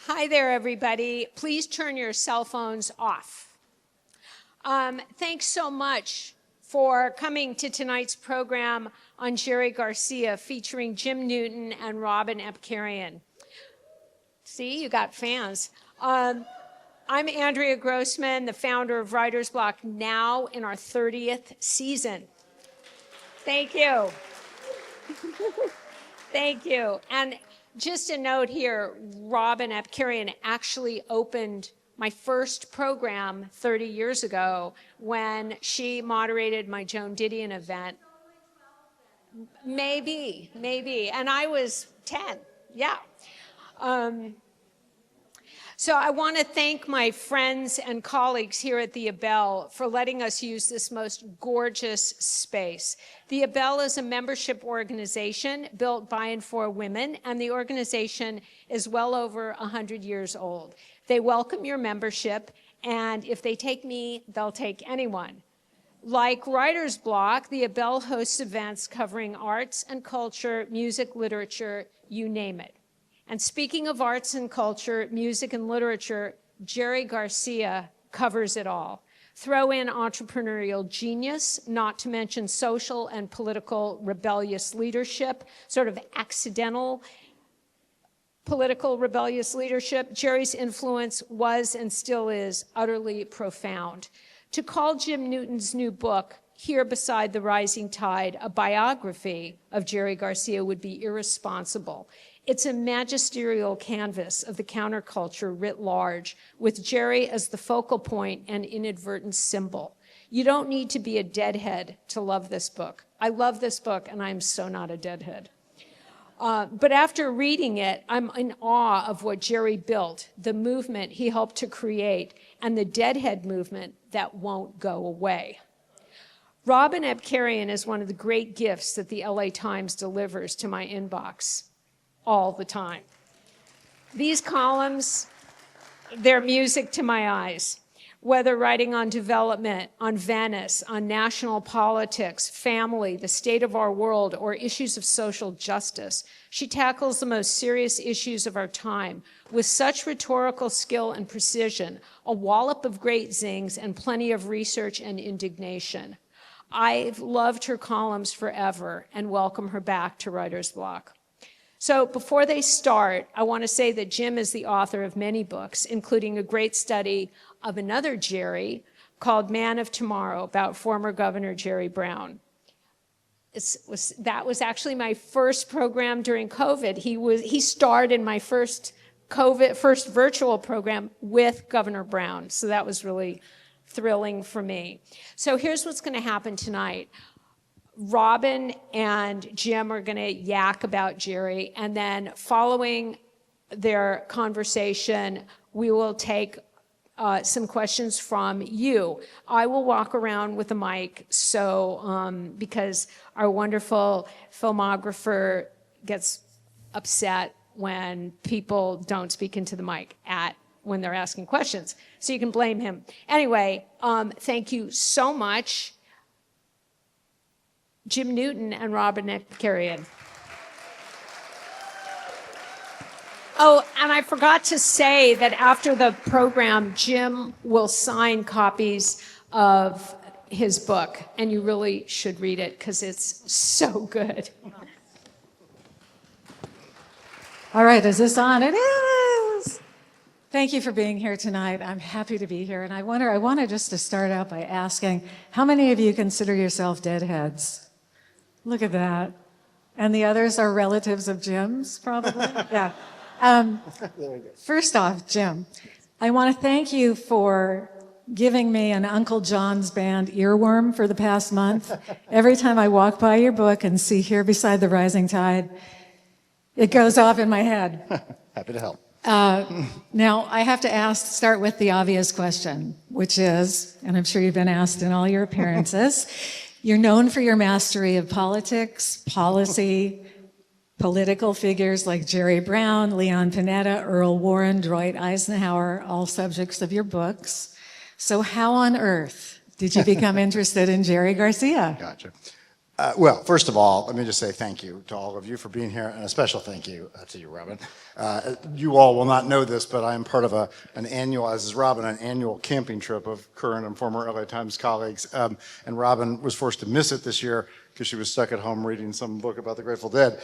Hi there, everybody. Please turn your cell phones off. Thanks so much for coming to tonight's program on Jerry Garcia featuring Jim Newton and Robin Abcarian. See, you got fans. I'm Andrea Grossman, the founder of Writers Bloc, now in our 30th season. Thank you. Thank you. And just a note here, Robin Abcarian actually opened my first program 30 years ago when she moderated my Joan Didion event. Maybe. And I was 10, yeah. So I want to thank my friends and colleagues here at the Ebell for letting us use this most gorgeous space. The Ebell is a membership organization built by and for women, and the organization is well over 100 years old. They welcome your membership, and if they take me, they'll take anyone. Like Writers Bloc, the Ebell hosts events covering arts and culture, music, literature, you name it. And speaking of arts and culture, music and literature, Jerry Garcia covers it all. Throw in entrepreneurial genius, not to mention social and political rebellious leadership, sort of accidental political rebellious leadership. Jerry's influence was and still is utterly profound. To call Jim Newton's new book, Here Beside the Rising Tide, a biography of Jerry Garcia would be irresponsible. It's a magisterial canvas of the counterculture writ large, with Jerry as the focal point and inadvertent symbol. You don't need to be a deadhead to love this book. I love this book, and I'm so not a deadhead. But after reading it, I'm in awe of what Jerry built, the movement he helped to create, and the deadhead movement that won't go away. Robin Abcarian is one of the great gifts that the LA Times delivers to my inbox all the time. These columns, they're music to my eyes. Whether writing on development, on Venice, on national politics, family, the state of our world, or issues of social justice, she tackles the most serious issues of our time with such rhetorical skill and precision, a wallop of great zings, and plenty of research and indignation. I've loved her columns forever and welcome her back to Writers Bloc. So before they start, I want to say that Jim is the author of many books, including a great study of another Jerry called Man of Tomorrow about former Governor Jerry Brown. That was actually my first program during COVID. He starred in my first virtual program with Governor Brown. So that was really thrilling for me. So here's what's going to happen tonight. Robin and Jim are going to yak about Jerry, and then following their conversation, we will take some questions from you. I will walk around with a mic, because our wonderful filmographer gets upset when people don't speak into the mic when they're asking questions. So you can blame him. Anyway, thank you so much. Jim Newton and Robin Abcarian. Oh, and I forgot to say that after the program, Jim will sign copies of his book, and you really should read it because it's so good. All right, is this on? It is. Thank you for being here tonight. I'm happy to be here, and I wanted just to start out by asking, how many of you consider yourself deadheads? Look at that. And the others are relatives of Jim's, probably? Yeah. First off, Jim, I want to thank you for giving me an Uncle John's Band earworm for the past month. Every time I walk by your book and see Here Beside the Rising Tide, it goes off in my head. Happy to help. Now, I have to start with the obvious question, which is, and I'm sure you've been asked in all your appearances, you're known for your mastery of politics, policy, political figures like Jerry Brown, Leon Panetta, Earl Warren, Dwight Eisenhower, all subjects of your books. So how on earth did you become interested in Jerry Garcia? Gotcha. Well, first of all, let me just say thank you to all of you for being here, and a special thank you to you, Robin. You all will not know this, but I am part of an annual, as is Robin, an annual camping trip of current and former LA Times colleagues. And Robin was forced to miss it this year because she was stuck at home reading some book about the Grateful Dead.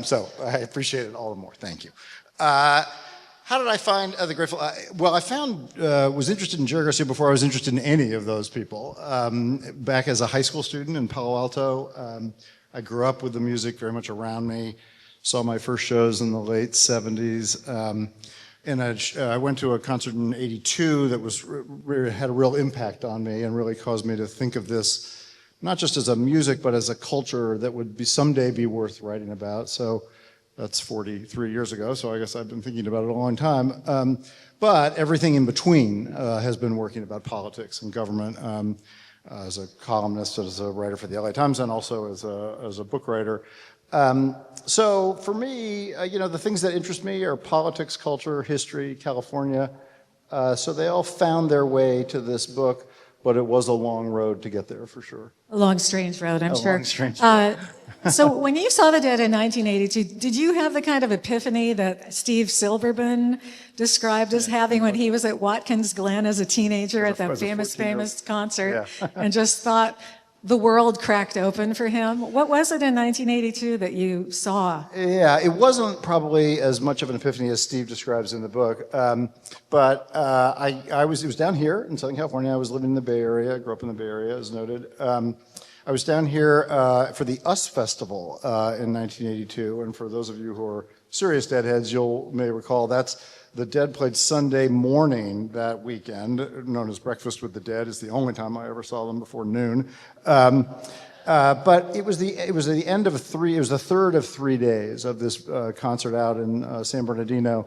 So I appreciate it all the more. Thank you. How did I find the Grateful? Well, I was interested in Jerry Garcia before I was interested in any of those people. Back as a high school student in Palo Alto, I grew up with the music very much around me. Saw my first shows in the late '70s. I went to a concert in '82 that had a real impact on me and really caused me to think of this not just as a music, but as a culture that would someday be worth writing about. So. That's 43 years ago, so I guess I've been thinking about it a long time. But everything in between has been working about politics and government as a columnist, as a writer for the LA Times, and also as a book writer. So for me, the things that interest me are politics, culture, history, California. So they all found their way to this book, but it was a long road to get there for sure. A long, strange road, I'm sure. A long, strange road. So when you saw The Dead in 1982, did you have the kind of epiphany that Steve Silberman described as having when he was at Watkins Glen as a teenager at that famous concert and just thought the world cracked open for him? What was it in 1982 that you saw? Yeah, it wasn't probably as much of an epiphany as Steve describes in the book, but it was down here in Southern California. I was living in the Bay Area. I grew up in the Bay Area, as noted. I was down here for the US Festival in 1982, and for those of you who are serious Deadheads, you may recall the Dead played Sunday morning that weekend, known as Breakfast with the Dead. It's the only time I ever saw them before noon. But it was the third of 3 days of this concert out in San Bernardino.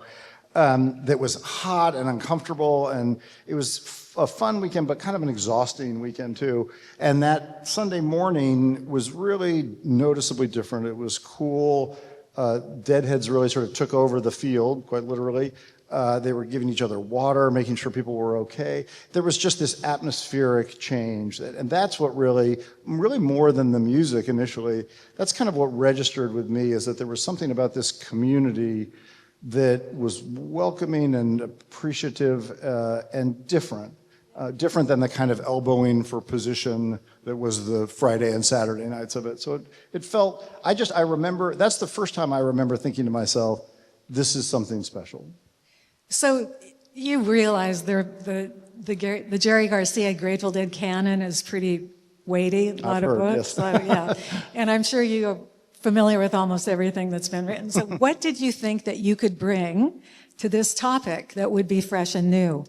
That was hot and uncomfortable, and it was a fun weekend, but kind of an exhausting weekend too. And that Sunday morning was really noticeably different. It was cool. Deadheads really sort of took over the field, quite literally. They were giving each other water, making sure people were okay. There was just this atmospheric change, and that's what really more than the music initially, that's kind of what registered with me, is that there was something about this community that was welcoming and appreciative and different than the kind of elbowing for position that was the Friday and Saturday nights of it. So it felt, I remember, that's the first time I remember thinking to myself, this is something special. So you realize the Jerry Garcia Grateful Dead canon is pretty weighty, a lot of books. Yes. Yeah. And I'm sure you're familiar with almost everything that's been written. So what did you think that you could bring to this topic that would be fresh and new?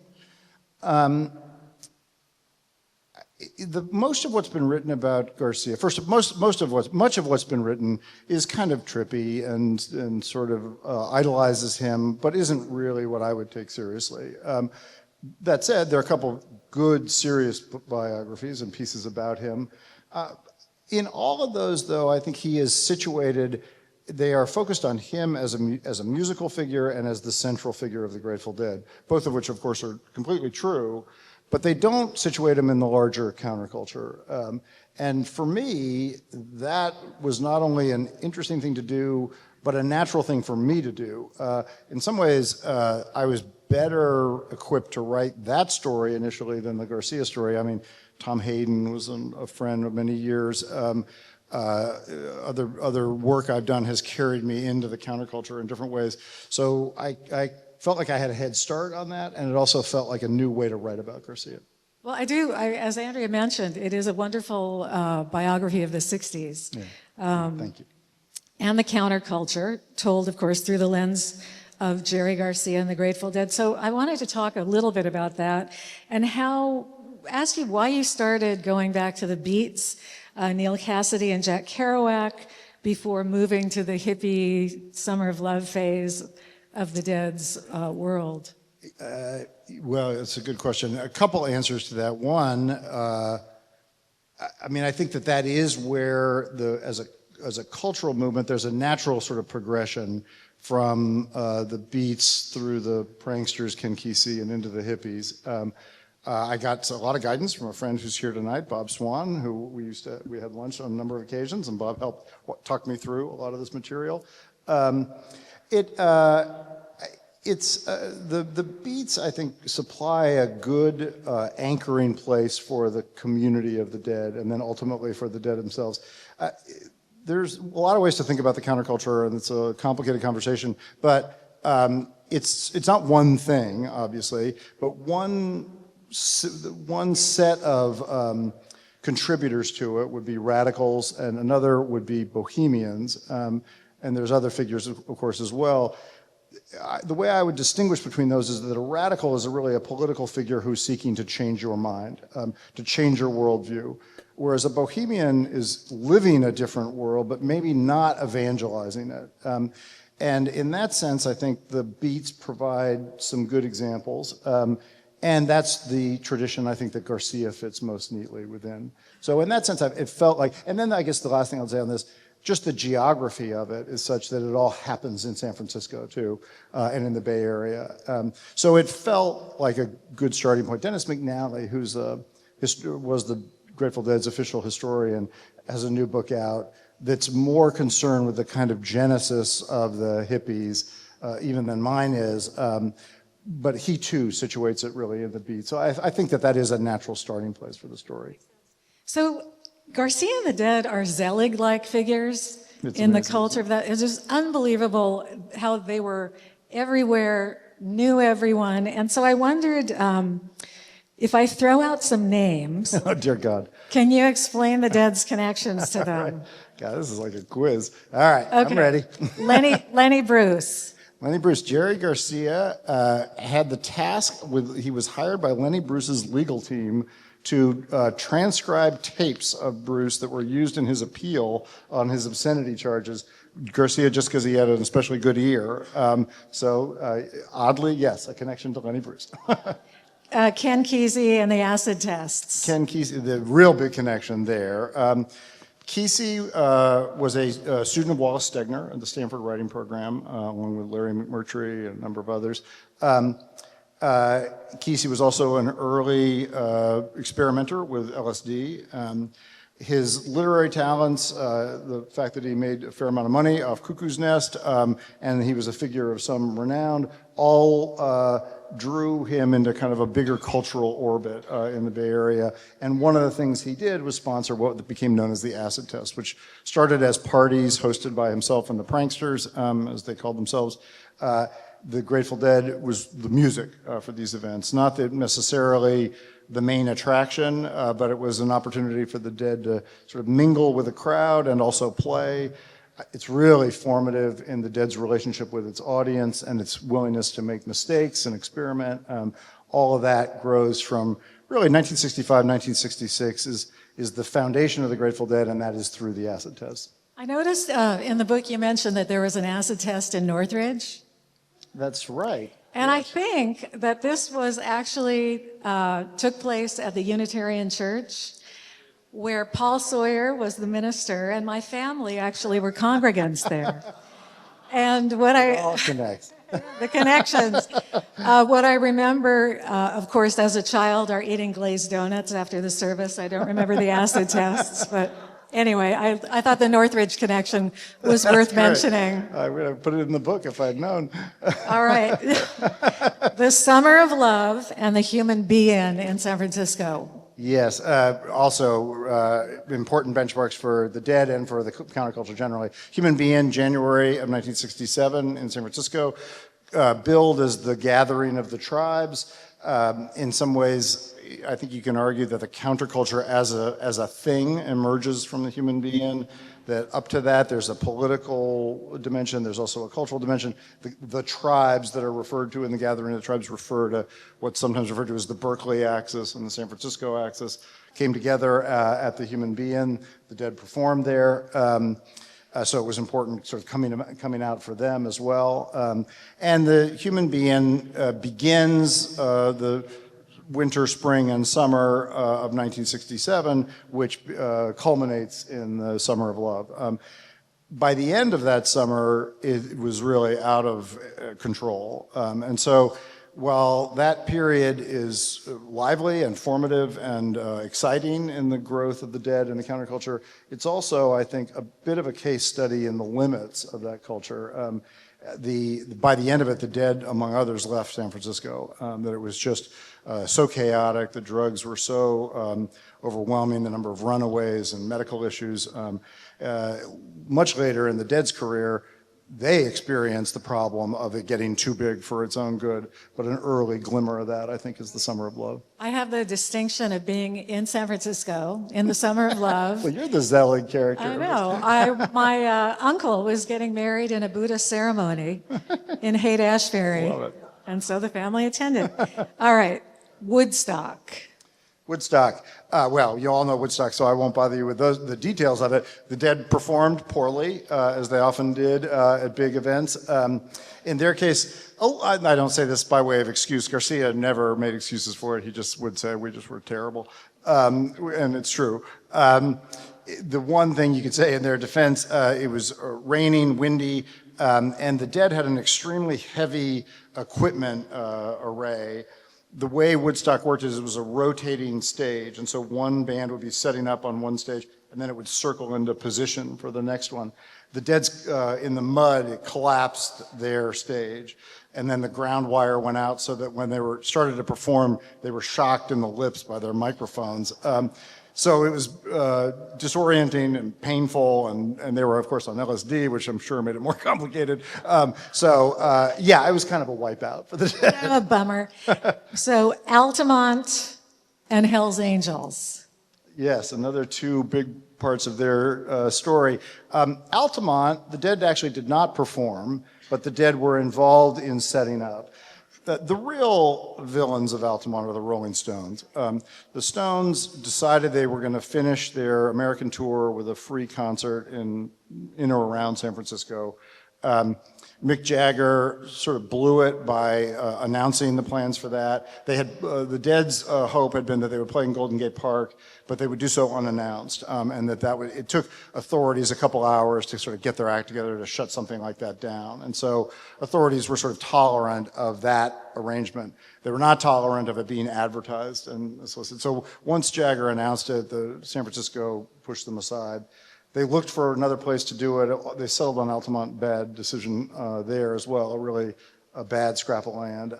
Most of what's been written about Garcia, much of what's been written is kind of trippy and sort of idolizes him, but isn't really what I would take seriously. That said, there are a couple of good, serious biographies and pieces about him. In all of those, though, I think he is situated. They are focused on him as a musical figure and as the central figure of the Grateful Dead, both of which, of course, are completely true. But they don't situate him in the larger counterculture. And for me, that was not only an interesting thing to do, but a natural thing for me to do. In some ways, I was better equipped to write that story initially than the Garcia story. I mean, Tom Hayden was a friend of many years. Other work I've done has carried me into the counterculture in different ways. So I felt like I had a head start on that, and it also felt like a new way to write about Garcia. Well, I do. As Andrea mentioned, it is a wonderful biography of the 60s. Yeah. Thank you. And the counterculture, told, of course, through the lens of Jerry Garcia and the Grateful Dead. So I wanted to talk a little bit about that and ask you why you started going back to the Beats, Neil Cassidy and Jack Kerouac, before moving to the hippie Summer of Love phase of the Dead's world. Well, it's a good question. A couple answers to that. One, I mean, I think that is where as a cultural movement, there's a natural sort of progression from the Beats through the pranksters, Ken Kesey, and into the hippies. I got a lot of guidance from a friend who's here tonight, Bob Swan, who we had lunch on a number of occasions, and Bob helped talk me through a lot of this material. The beats, I think, supply a good anchoring place for the community of the dead, and then ultimately for the dead themselves. There's a lot of ways to think about the counterculture, and it's a complicated conversation, but it's not one thing, obviously, but one set of contributors to it would be radicals, and another would be bohemians, and there's other figures, of course, as well. The way I would distinguish between those is that a radical is really a political figure who's seeking to change your mind, to change your worldview, whereas a bohemian is living a different world, but maybe not evangelizing it. And in that sense, I think the beats provide some good examples. And that's the tradition I think that Garcia fits most neatly within. So in that sense, it felt like, and then I guess the last thing I'll say on this, just the geography of it is such that it all happens in San Francisco too, and in the Bay Area. So it felt like a good starting point. Dennis McNally, who's was the Grateful Dead's official historian, has a new book out that's more concerned with the kind of genesis of the hippies, even than mine is. But he too situates it really in the beat. So I think that is a natural starting place for the story. So Garcia and the Dead are Zelig-like figures It's in the amazing. culture of that. It's just unbelievable how they were everywhere, knew everyone. And so I wondered if I throw out some names, Oh, dear God. can you explain the Dead's connections to them? God, this is like a quiz. All right, I'm ready. Lenny Bruce. Lenny Bruce, Jerry Garcia had the task he was hired by Lenny Bruce's legal team to transcribe tapes of Bruce that were used in his appeal on his obscenity charges. Garcia, just because he had an especially good ear. Oddly, yes, a connection to Lenny Bruce. Ken Kesey and the acid tests. Ken Kesey, the real big connection there. Kesey was a student of Wallace Stegner at the Stanford Writing Program, along with Larry McMurtry and a number of others. Kesey was also an early experimenter with LSD. His literary talents, the fact that he made a fair amount of money off Cuckoo's Nest, and he was a figure of some renown, all drew him into kind of a bigger cultural orbit in the Bay Area. And one of the things he did was sponsor what became known as the acid test, which started as parties hosted by himself and the pranksters, as they called themselves. The Grateful Dead was the music for these events, not necessarily the main attraction, but it was an opportunity for the Dead to sort of mingle with the crowd and also play. It's really formative in the Dead's relationship with its audience and its willingness to make mistakes and experiment. All of that grows from really 1965, 1966 is the foundation of the Grateful Dead, and that is through the acid test. I noticed in the book you mentioned that there was an acid test in Northridge. That's right. And I think that this was actually took place at the Unitarian Church, where Paul Sawyer was the minister, and my family actually were congregants there. And what All connects. the connections, what I remember, of course, as a child, are eating glazed donuts after the service. I don't remember the acid tests, but anyway, I thought the Northridge connection was worth mentioning. I would have put it in the book if I'd known. All right. The Summer of Love and the Human Being in San Francisco. Yes, also important benchmarks for the Dead and for the counterculture generally. Human Being, January of 1967 in San Francisco, billed as the gathering of the tribes. In some ways, I think you can argue that the counterculture as a thing emerges from the Human Being, that up to that there's a political dimension, there's also a cultural dimension. The tribes that are referred to in the gathering of the tribes refer to what's sometimes referred to as the Berkeley axis and the San Francisco axis, came together at the Human Being. The Dead performed there. So it was important sort of coming out for them as well. And the Human Being begins the winter, spring, and summer of 1967, which culminates in the Summer of Love. By the end of that summer, it was really out of control. And so while that period is lively and formative and exciting in the growth of the Dead and the counterculture, it's also, I think, a bit of a case study in the limits of that culture. By the end of it, the Dead, among others, left San Francisco, that it was just so chaotic, the drugs were so overwhelming, the number of runaways and medical issues. Much later in the Dead's career, they experienced the problem of it getting too big for its own good, but an early glimmer of that, I think, is the Summer of Love. I have the distinction of being in San Francisco in the Summer of Love. Well, you're the Zelig character. I know. My uncle was getting married in a Buddhist ceremony in Haight-Ashbury. Love it. And so the family attended. All right, Woodstock. Woodstock. Well, you all know Woodstock, so I won't bother you with the details of it. The Dead performed poorly, as they often did at big events. In their case, I don't say this by way of excuse. Garcia never made excuses for it. He just would say, we just were terrible. And it's true. The one thing you could say in their defense, it was raining, windy, and the Dead had an extremely heavy equipment array. The way Woodstock worked is it was a rotating stage, and so one band would be setting up on one stage, and then it would circle into position for the next one. The Dead's in the mud, it collapsed their stage, and then the ground wire went out so that when they started to perform, they were shocked in the lips by their microphones. So it was disorienting and painful, and they were, of course, on LSD, which I'm sure made it more complicated. Yeah, it was kind of a wipeout for the Dead. Kind of a bummer. So Altamont and Hell's Angels. Yes, another two big parts of their story. Altamont, the Dead actually did not perform, but the Dead were involved in setting up. The real villains of Altamont are the Rolling Stones. The Stones decided they were going to finish their American tour with a free concert in or around San Francisco. Mick Jagger sort of blew it by announcing the plans for that. They had the Dead's hope had been that they would play in Golden Gate Park, but they would do so unannounced, and it took authorities a couple hours to sort of get their act together to shut something like that down. And so authorities were sort of tolerant of that arrangement. They were not tolerant of it being advertised and solicited. So once Jagger announced it, the San Francisco pushed them aside. They looked for another place to do it. They settled on Altamont. Bad decision there as well, a bad scrap of land.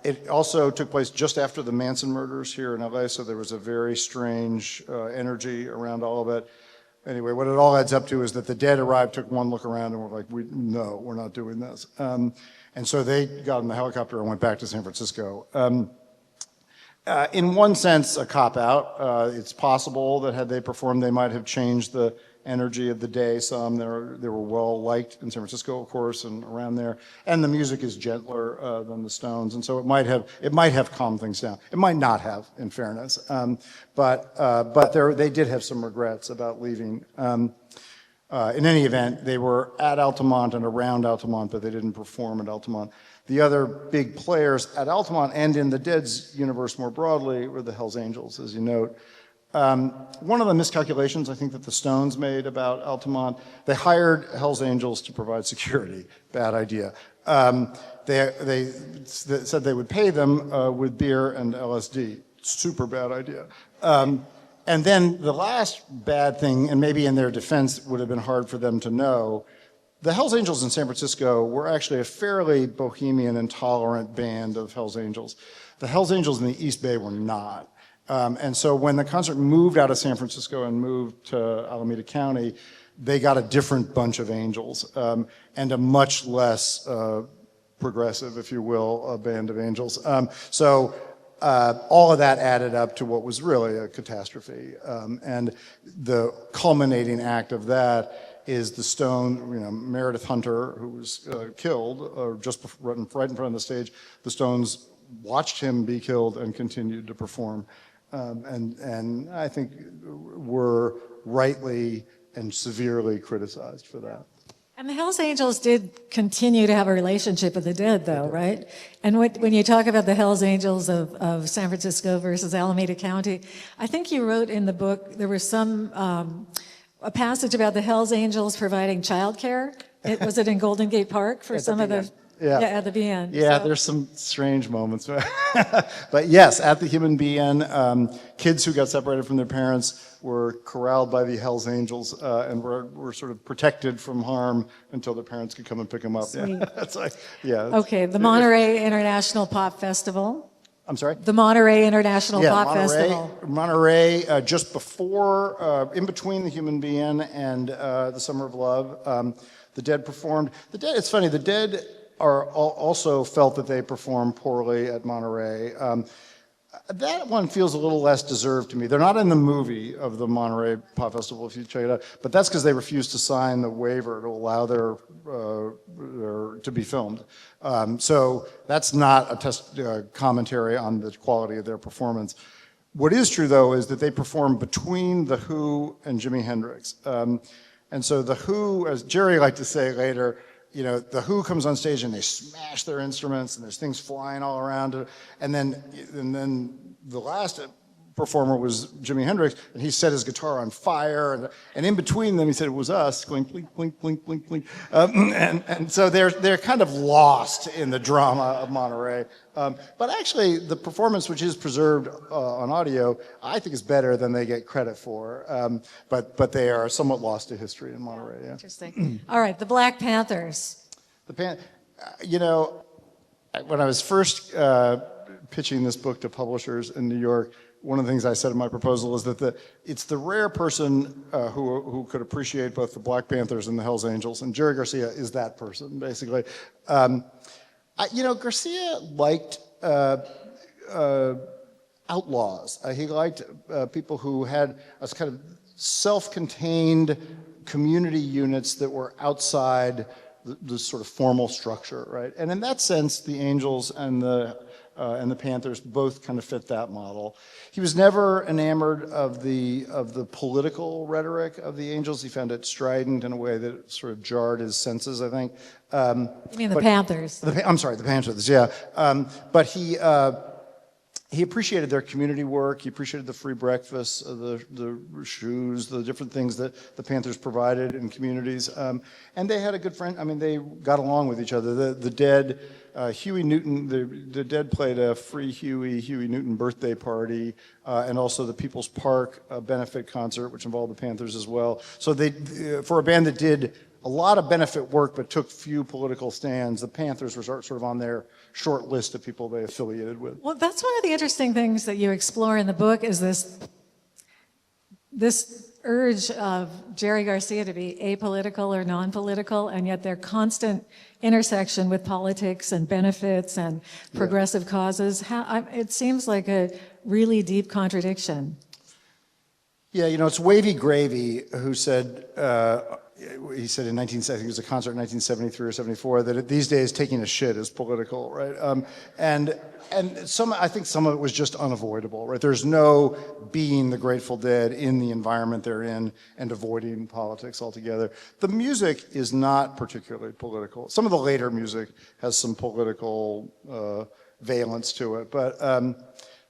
It also took place just after the Manson murders here in LA, so there was a very strange energy around all of it. Anyway, what it all adds up to is that the Dead arrived, took one look around, and were like, no, we're not doing this. And so they got in the helicopter and went back to San Francisco. In one sense, a cop-out. It's possible that had they performed, they might have changed the energy of the day some. They were well-liked in San Francisco, of course, and around there. And the music is gentler than the Stones, and so it might have calmed things down. It might not have, in fairness. But they did have some regrets about leaving. In any event, they were at Altamont and around Altamont, but they didn't perform at Altamont. The other big players at Altamont and in the Dead's universe more broadly were the Hells Angels, as you note. One of the miscalculations I think that the Stones made about Altamont, they hired Hells Angels to provide security. Bad idea. They said they would pay them with beer and LSD. Super bad idea. And then the last bad thing, and maybe in their defense would have been hard for them to know, the Hells Angels in San Francisco were actually a fairly bohemian and tolerant band of Hells Angels. The Hells Angels in the East Bay were not. And so when the concert moved out of San Francisco and moved to Alameda County, they got a different bunch of angels and a much less progressive, if you will, band of angels. So all of that added up to what was really a catastrophe. And the culminating act of that is the Stone, Meredith Hunter, who was killed just right in front of the stage. The Stones watched him be killed and continued to perform. And I think were rightly and severely criticized for that. And the Hells Angels did continue to have a relationship with the Dead, though, right? And when you talk about the Hells Angels of San Francisco versus Alameda County, I think you wrote in the book, there was a passage about the Hells Angels providing childcare. Was it in Golden Gate Park for some of the Yeah. Yeah, at the BN. Yeah, So- there's some strange moments. But yes, at the Human BN, kids who got separated from their parents were corralled by the Hells Angels and were sort of protected from harm until their parents could come and pick them up. Sweet. Yeah. It's like, yeah. Okay, the Monterey International Pop Festival. I'm sorry? The Monterey International Pop Monterey, Festival. Monterey, just before, in between the Human BN and the Summer of Love, the Dead performed. The Dead, it's funny, the Dead also felt that they performed poorly at Monterey. That one feels a little less deserved to me. They're not in the movie of the Monterey Pop Festival, if you check it out, but that's because they refused to sign the waiver to allow their to be filmed. So that's not a commentary on the quality of their performance. What is true, though, is that they performed between The Who and Jimi Hendrix. And so The Who, as Jerry liked to say later, you know, The Who comes on stage and they smash their instruments and there's things flying all around it. And then the last performer was Jimi Hendrix, and he set his guitar on fire. And in between them, he said it was us going blink, blink, blink, blink, blink. And so they're kind of lost in the drama of Monterey. But actually, the performance, which is preserved on audio, I think is better than they get credit for. But they are somewhat lost to history in Monterey. Yeah. Interesting. All right, the Black Panthers. You know, when I was first pitching this book to publishers in New York, one of the things I said in my proposal is that it's the rare person who could appreciate both the Black Panthers and the Hells Angels, and Jerry Garcia is that person, basically. You know, Garcia liked outlaws. He liked people who had a kind of self-contained community units that were outside the sort of formal structure, right? And in that sense, the Angels and the Panthers both kind of fit that model. He was never enamored of the political rhetoric of the Angels. He found it strident in a way that sort of jarred his senses, I think. You mean the Panthers? I'm sorry, the Panthers, yeah. But he appreciated their community work. He appreciated the free breakfasts, the shoes, the different things that the Panthers provided in communities. And they had a good friend. I mean, they got along with each other. The Dead, Huey Newton, the Dead played a free Huey Newton birthday party, and also the People's Park benefit concert, which involved the Panthers as well. So they, for a band that did a lot of benefit work but took few political stands, the Panthers were sort of on their short list of people they affiliated with. Well, that's one of the interesting things that you explore in the book is this urge of Jerry Garcia to be apolitical or non-political, and yet their constant intersection with politics and benefits and progressive causes. It seems like a really deep contradiction. Yeah, you know, it's Wavy Gravy who said, he said in 1970, it was a concert in 1973 or 74, that these days taking a shit is political, right? And I think some of it was just unavoidable, right? There's no being the Grateful Dead in the environment they're in and avoiding politics altogether. The music is not particularly political. Some of the later music has some political valence to it, but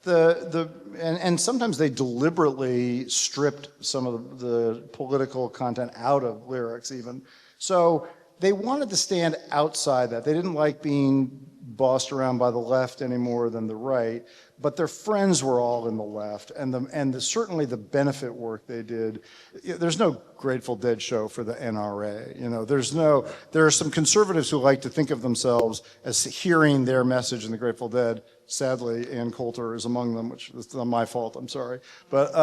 and sometimes they deliberately stripped some of the political content out of lyrics even. So they wanted to stand outside that. They didn't like being bossed around by the left any more than the right, but their friends were all in the left, and certainly the benefit work they did. There's no Grateful Dead show for the NRA. You know, there are some conservatives who like to think of themselves as hearing their message in the Grateful Dead. Sadly, Ann Coulter is among them, which is not my fault. I'm sorry, but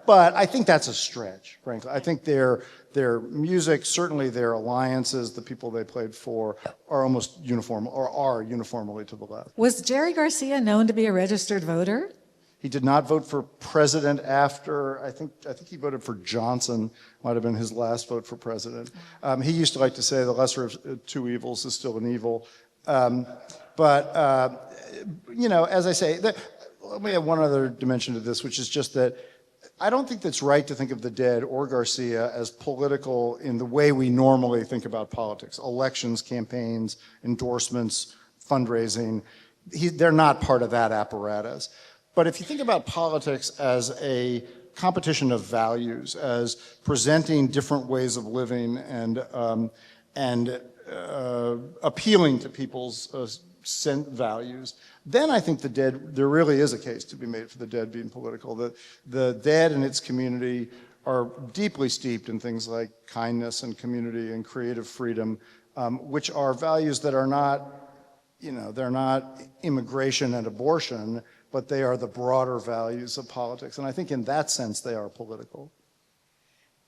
I think that's a stretch, frankly. I think their music, certainly their alliances, the people they played for, are almost uniform or are uniformly to the left. Was Jerry Garcia known to be a registered voter? He did not vote for president after, I think he voted for Johnson, might have been his last vote for president. He used to like to say the lesser of two evils is still an evil. But you know, as I say, let me have one other dimension to this, which is just that I don't think that's right to think of the Dead or Garcia as political in the way we normally think about politics. Elections, campaigns, endorsements, fundraising. They're not part of that apparatus. But if you think about politics as a competition of values, as presenting different ways of living and appealing to people's values, then I think there really is a case to be made for the dead being political. The dead and its community are deeply steeped in things like kindness and community and creative freedom, which are values that are not, they're not immigration and abortion, but they are the broader values of politics. And I think in that sense, they are political.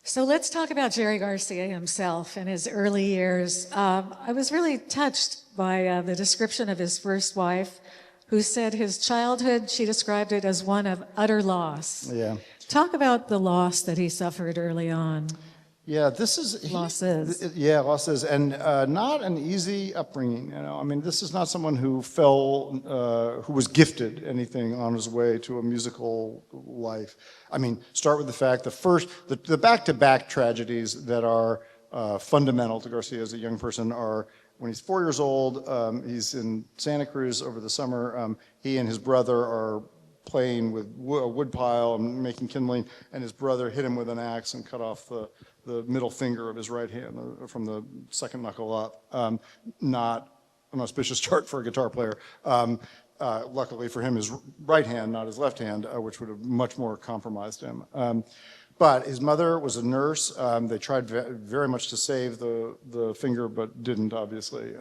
So let's talk about Jerry Garcia himself and his early years. I was really touched by the description of his first wife, who said his childhood, she described it as one of utter loss. Yeah. Talk about the loss that he suffered early on. Yeah, this is... Losses. Yeah, losses, and not an easy upbringing, I mean, this is not someone who who was gifted anything on his way to a musical life. I mean, start with the fact, the back-to-back tragedies that are fundamental to Garcia as a young person are when he's 4 years old, he's in Santa Cruz over the summer, he and his brother are playing with a wood pile and making kindling, and his brother hit him with an axe and cut off the middle finger of his right hand from the second knuckle up. Not an auspicious chart for a guitar player. Luckily for him, his right hand, not his left hand, which would have much more compromised him. But his mother was a nurse. They tried very much to save the finger, but didn't, obviously.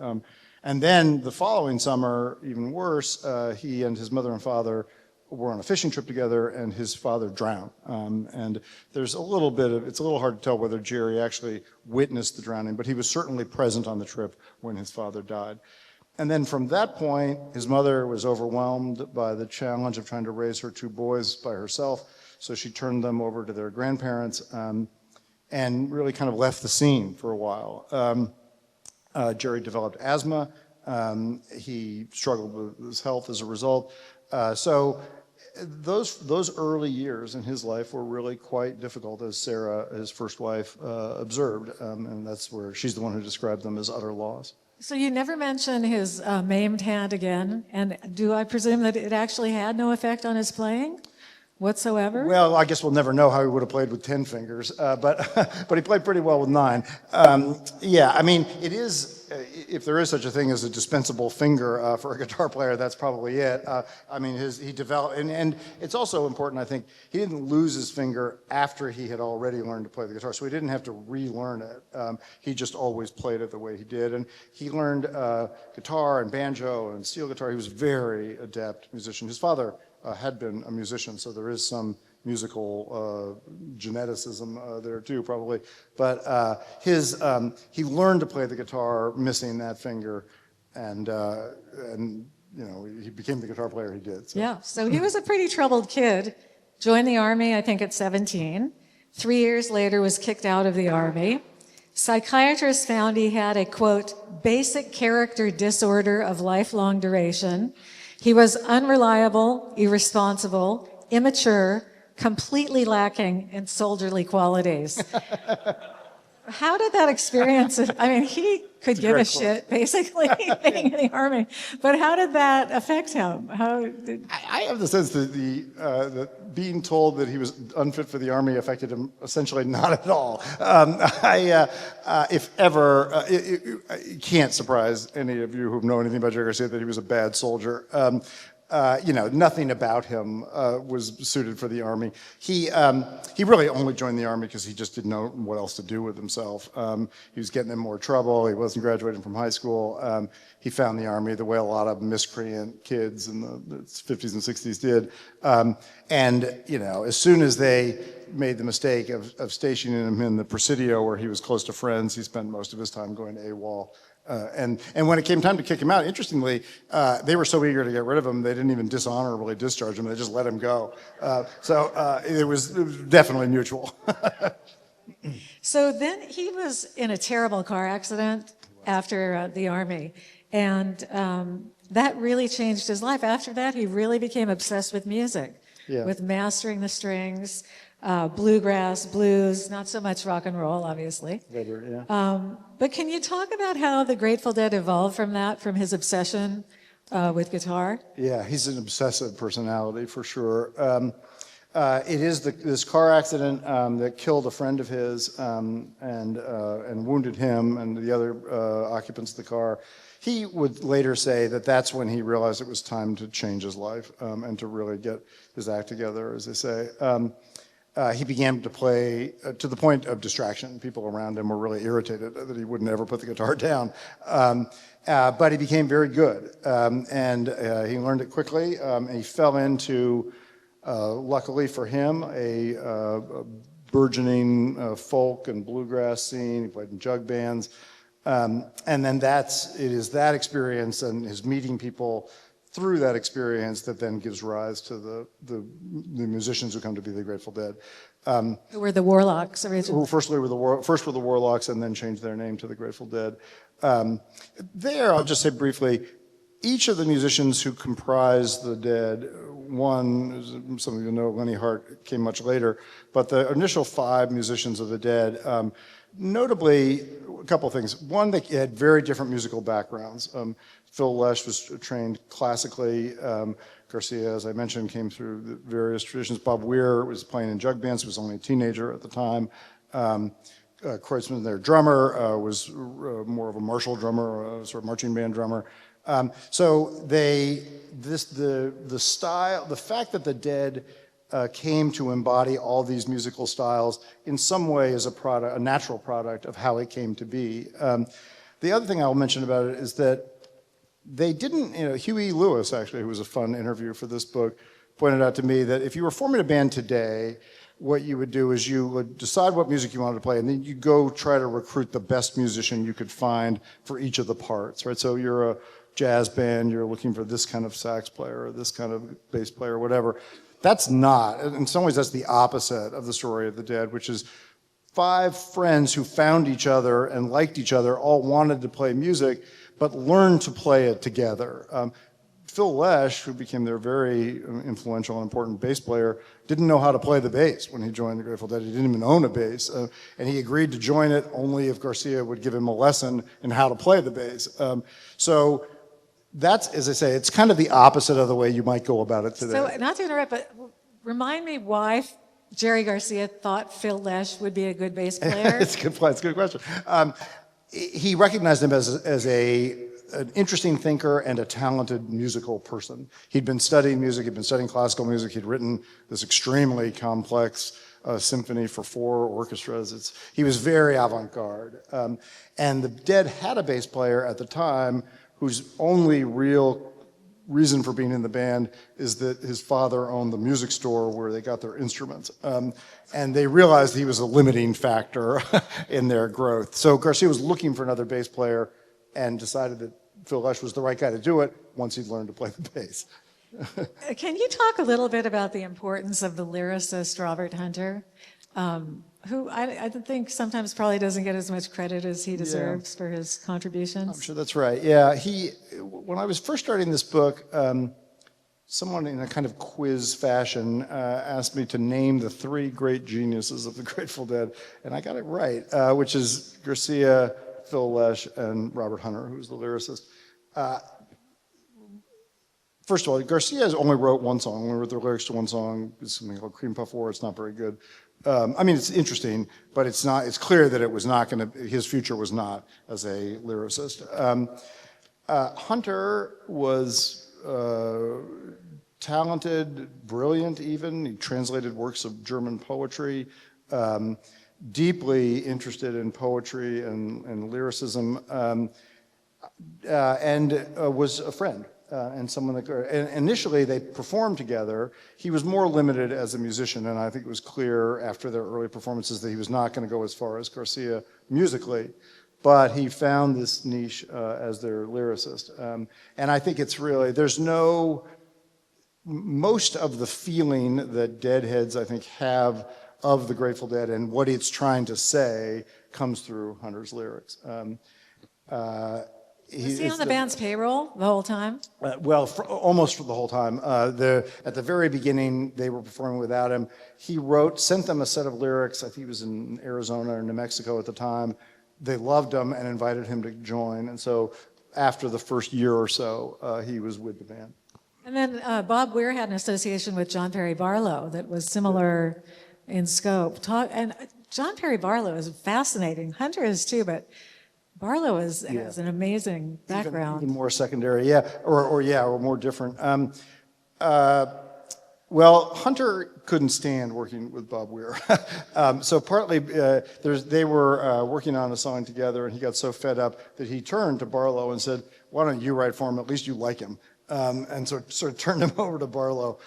And then the following summer, even worse, he and his mother and father were on a fishing trip together, and his father drowned. And there's it's a little hard to tell whether Jerry actually witnessed the drowning, but he was certainly present on the trip when his father died. And then from that point, his mother was overwhelmed by the challenge of trying to raise her two boys by herself, so she turned them over to their grandparents and really kind of left the scene for a while. Jerry developed asthma. He struggled with his health as a result. So those early years in his life were really quite difficult, as Sarah, his first wife, observed, and that's where she's the one who described them as utter loss. So you never mention his maimed hand again, and do I presume that it actually had no effect on his playing whatsoever? Well, I guess we'll never know how he would have played with 10 fingers, but he played pretty well with 9. Yeah, I mean, it is, if there is such a thing as a dispensable finger for a guitar player, that's probably it. I mean, he developed, and it's also important, I think, he didn't lose his finger after he had already learned to play the guitar, so he didn't have to relearn it. He just always played it the way he did, and he learned guitar and banjo and steel guitar. He was a very adept musician. His father had been a musician, so there is some musical geneticism there too, probably. But he learned to play the guitar missing that finger, and he became the guitar player he did. So. Yeah, so he was a pretty troubled kid. Joined the Army, I think, at 17. 3 years later, was kicked out of the Army. Psychiatrists found he had a, quote, basic character disorder of lifelong duration. He was unreliable, irresponsible, immature, completely lacking in soldierly qualities. How did that experience, I mean, he could give a shit, basically, being in the Army, but how did that affect him? I have the sense that that being told that he was unfit for the Army affected him essentially not at all. If ever, it can't surprise any of you who know anything about Jerry Garcia that he was a bad soldier. Nothing about him was suited for the Army. He really only joined the Army because he just didn't know what else to do with himself. He was getting in more trouble. He wasn't graduating from high school. He found the Army the way a lot of miscreant kids in the 50s and 60s did. As soon as they made the mistake of stationing him in the Presidio, where he was close to friends, he spent most of his time going AWOL. And when it came time to kick him out, interestingly, they were so eager to get rid of him, they didn't even dishonorably discharge him. They just let him go. It was definitely mutual. So then he was in a terrible car accident after the Army, and that really changed his life. After that, he really became obsessed with music, with mastering the strings, bluegrass, blues, not so much rock and roll, obviously. Later, yeah. But can you talk about how the Grateful Dead evolved from that, from his obsession with guitar? Yeah, he's an obsessive personality for sure. It is this car accident that killed a friend of his and wounded him and the other occupants of the car. He would later say that that's when he realized it was time to change his life and to really get his act together, as they say. He began to play to the point of distraction. People around him were really irritated that he wouldn't ever put the guitar down. But he became very good, and he learned it quickly. And he fell into, luckily for him, a burgeoning folk and bluegrass scene. He played in jug bands. And then it is that experience and his meeting people through that experience that then gives rise to the musicians who come to be the Grateful Dead. Who were the Warlocks originally? Who first were the Warlocks and then changed their name to the Grateful Dead. I'll just say briefly, each of the musicians who comprise the Dead, one, some of you know, Lenny Hart came much later, but the initial 5 musicians of the Dead, notably, a couple of things. One, they had very different musical backgrounds. Phil Lesh was trained classically. Garcia, as I mentioned, came through the various traditions. Bob Weir was playing in jug bands. He was only a teenager at the time. Kreutzmann, their drummer, was more of a martial drummer, sort of marching band drummer. So the style, the fact that the Dead came to embody all these musical styles in some way is a natural product of how it came to be. The other thing I'll mention about it is that they didn't, Huey Lewis, actually, who was a fun interview for this book, pointed out to me that if you were forming a band today, what you would do is you would decide what music you wanted to play, and then you go try to recruit the best musician you could find for each of the parts, right? So you're a jazz band, you're looking for this kind of sax player or this kind of bass player or whatever. That's not, in some ways, that's the opposite of the story of the Dead, which is 5 friends who found each other and liked each other, all wanted to play music, but learned to play it together. Phil Lesh, who became their very influential and important bass player, didn't know how to play the bass when he joined the Grateful Dead. He didn't even own a bass. And he agreed to join it only if Garcia would give him a lesson in how to play the bass. So that's, as I say, it's kind of the opposite of the way you might go about it today. So, not to interrupt, but remind me why Jerry Garcia thought Phil Lesh would be a good bass player? It's a good question. He recognized him as an interesting thinker and a talented musical person. He'd been studying music, he'd been studying classical music, he'd written this extremely complex symphony for 4 orchestras. He was very avant-garde. And the Dead had a bass player at the time whose only real reason for being in the band is that his father owned the music store where they got their instruments. And they realized he was a limiting factor in their growth. So Garcia was looking for another bass player and decided that Phil Lesh was the right guy to do it once he'd learned to play the bass. Can you talk a little bit about the importance of the lyricist Robert Hunter, who I think sometimes probably doesn't get as much credit as he deserves for his contributions? I'm sure that's right. Yeah, when I was first starting this book, someone in a kind of quiz fashion asked me to name the 3 great geniuses of the Grateful Dead, and I got it right, which is Garcia, Phil Lesh, and Robert Hunter, who's the lyricist. First of all, Garcia only wrote one song. Only wrote the lyrics to one song. It's something called Cream Puff War. It's not very good. I mean, it's interesting, but it's not. It's clear that it was not going to. His future was not as a lyricist. Hunter was talented, brilliant. Even he translated works of German poetry. Deeply interested in poetry and lyricism, and was a friend. And someone that, and initially they performed together. He was more limited as a musician, and I think it was clear after their early performances that he was not going to go as far as Garcia musically, but he found this niche as their lyricist. And I think it's really, most of the feeling that Deadheads, I think, have of the Grateful Dead and what it's trying to say comes through Hunter's lyrics. Was he on the band's payroll the whole time? Almost for the whole time. At the very beginning, they were performing without him. He sent them a set of lyrics. I think he was in Arizona or New Mexico at the time. They loved him and invited him to join. And so after the first year or so, he was with the band. And then Bob Weir had an association with John Perry Barlow that was similar in scope. And John Perry Barlow is fascinating. Hunter is too, but Barlow has an amazing background. Even more secondary, yeah, or more different. Well, Hunter couldn't stand working with Bob Weir. So partly they were working on a song together, and he got so fed up that he turned to Barlow and said, "Why don't you write for him? At least you like him." And so sort of turned him over to Barlow.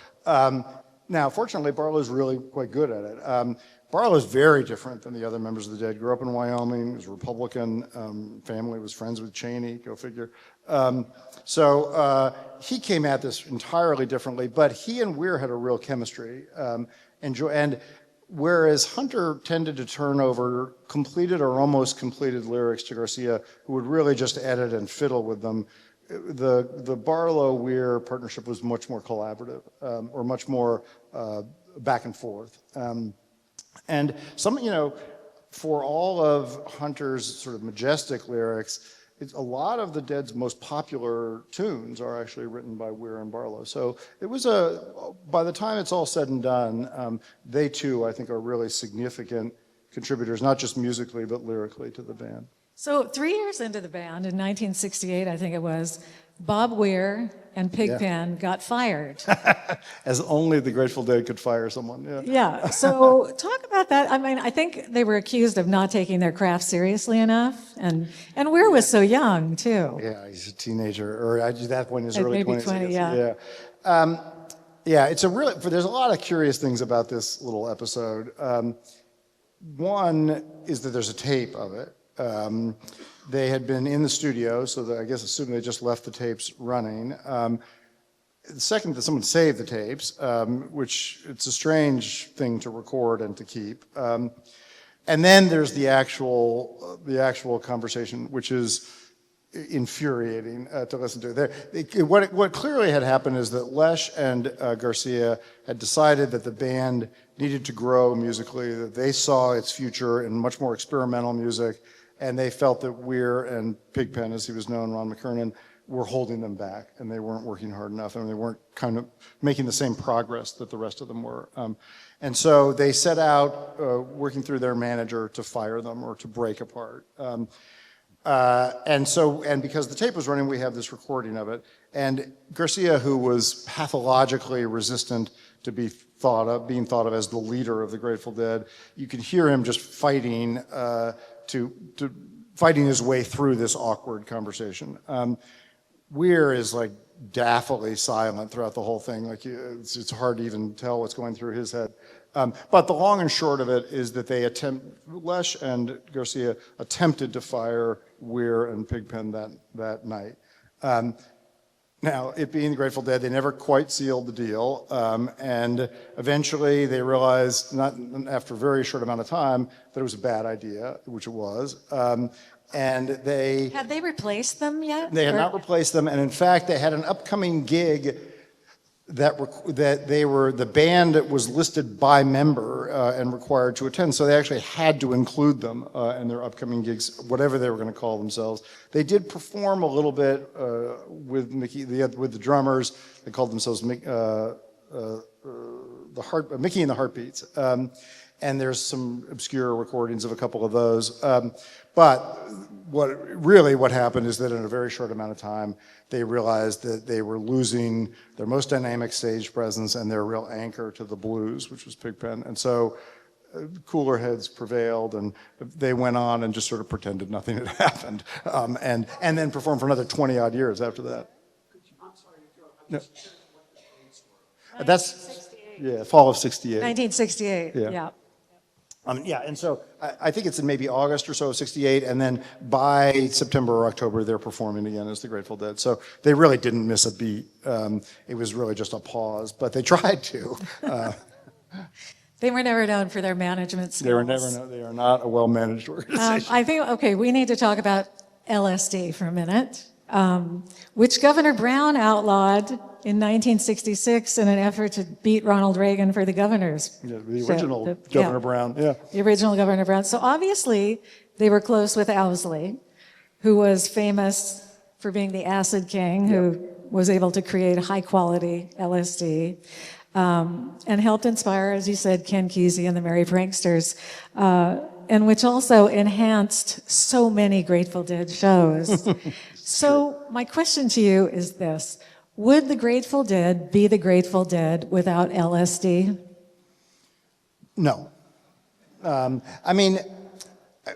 Now, fortunately, Barlow's really quite good at it. Barlow's very different than the other members of the Dead. Grew up in Wyoming, was Republican, family was friends with Cheney, go figure. So he came at this entirely differently, but he and Weir had a real chemistry. And whereas Hunter tended to turn over completed or almost completed lyrics to Garcia, who would really just edit and fiddle with them, the Barlow-Weir partnership was much more collaborative, or much more back and forth. And for all of Hunter's sort of majestic lyrics, a lot of the Dead's most popular tunes are actually written by Weir and Barlow. So it was by the time it's all said and done, they too, I think, are really significant contributors, not just musically, but lyrically to the band. So 3 years into the band, in 1968, I think it was, Bob Weir and Pigpen got fired. As only the Grateful Dead could fire someone, yeah. Yeah, so talk about that. I mean, I think they were accused of not taking their craft seriously enough, and Weir was so young, too. Yeah, he's a teenager, or at that point in his early maybe 20s. 20, yeah. It's there's a lot of curious things about this little episode. One is that there's a tape of it. They had been in the studio, so I guess assuming they just left the tapes running. The second, that someone saved the tapes, which it's a strange thing to record and to keep. And then there's the actual conversation, which is infuriating to listen to. What clearly had happened is that Lesh and Garcia had decided that the band needed to grow musically, that they saw its future in much more experimental music, and they felt that Weir and Pigpen, as he was known, Ron McKernan, were holding them back, and they weren't working hard enough, and they weren't kind of making the same progress that the rest of them were. And so they set out, working through their manager, to fire them or to break apart. And because the tape was running, we have this recording of it. And Garcia, who was pathologically resistant to being thought of as the leader of the Grateful Dead, you can hear him just fighting fighting his way through this awkward conversation. Weir is like daffily silent throughout the whole thing. Like it's hard to even tell what's going through his head. But the long and short of it is that Lesh and Garcia attempted to fire Weir and Pigpen that night. Now, it being the Grateful Dead, they never quite sealed the deal, and eventually they realized, not after a very short amount of time, that it was a bad idea, which it was. And they had they replaced them yet? They had not replaced them, and in fact, they had an upcoming gig the band was listed by member and required to attend, so they actually had to include them in their upcoming gigs, whatever they were going to call themselves. They did perform a little bit with with the drummers. They called themselves Mickey and the Heartbeats. And there's some obscure recordings of a couple of those. But what happened is that in a very short amount of time, they realized that they were losing their most dynamic stage presence and their real anchor to the blues, which was Pigpen. And so cooler heads prevailed, and they went on and just sort of pretended nothing had happened, and then performed for another 20 odd years after that. I'm sorry to interrupt. No. That's fall of '68. 1968. Yeah. And so I think it's in maybe August or so of '68, and then by September or October, they're performing again as the Grateful Dead. So they really didn't miss a beat. It was really just a pause, but they tried to. They were never known for their management skills. They were never known. They are not a well-managed organization. I think, we need to talk about LSD for a minute, which Governor Brown outlawed in 1966 in an effort to beat Ronald Reagan for the governor's. Yeah, the original Governor Brown, yeah. The original Governor Brown. So obviously they were close with Owsley, who was famous for being the acid king, who was able to create high-quality LSD, and helped inspire, as you said, Ken Kesey and the Merry Pranksters, and which also enhanced so many Grateful Dead shows. So my question to you is this: would the Grateful Dead be the Grateful Dead without LSD? No. I mean,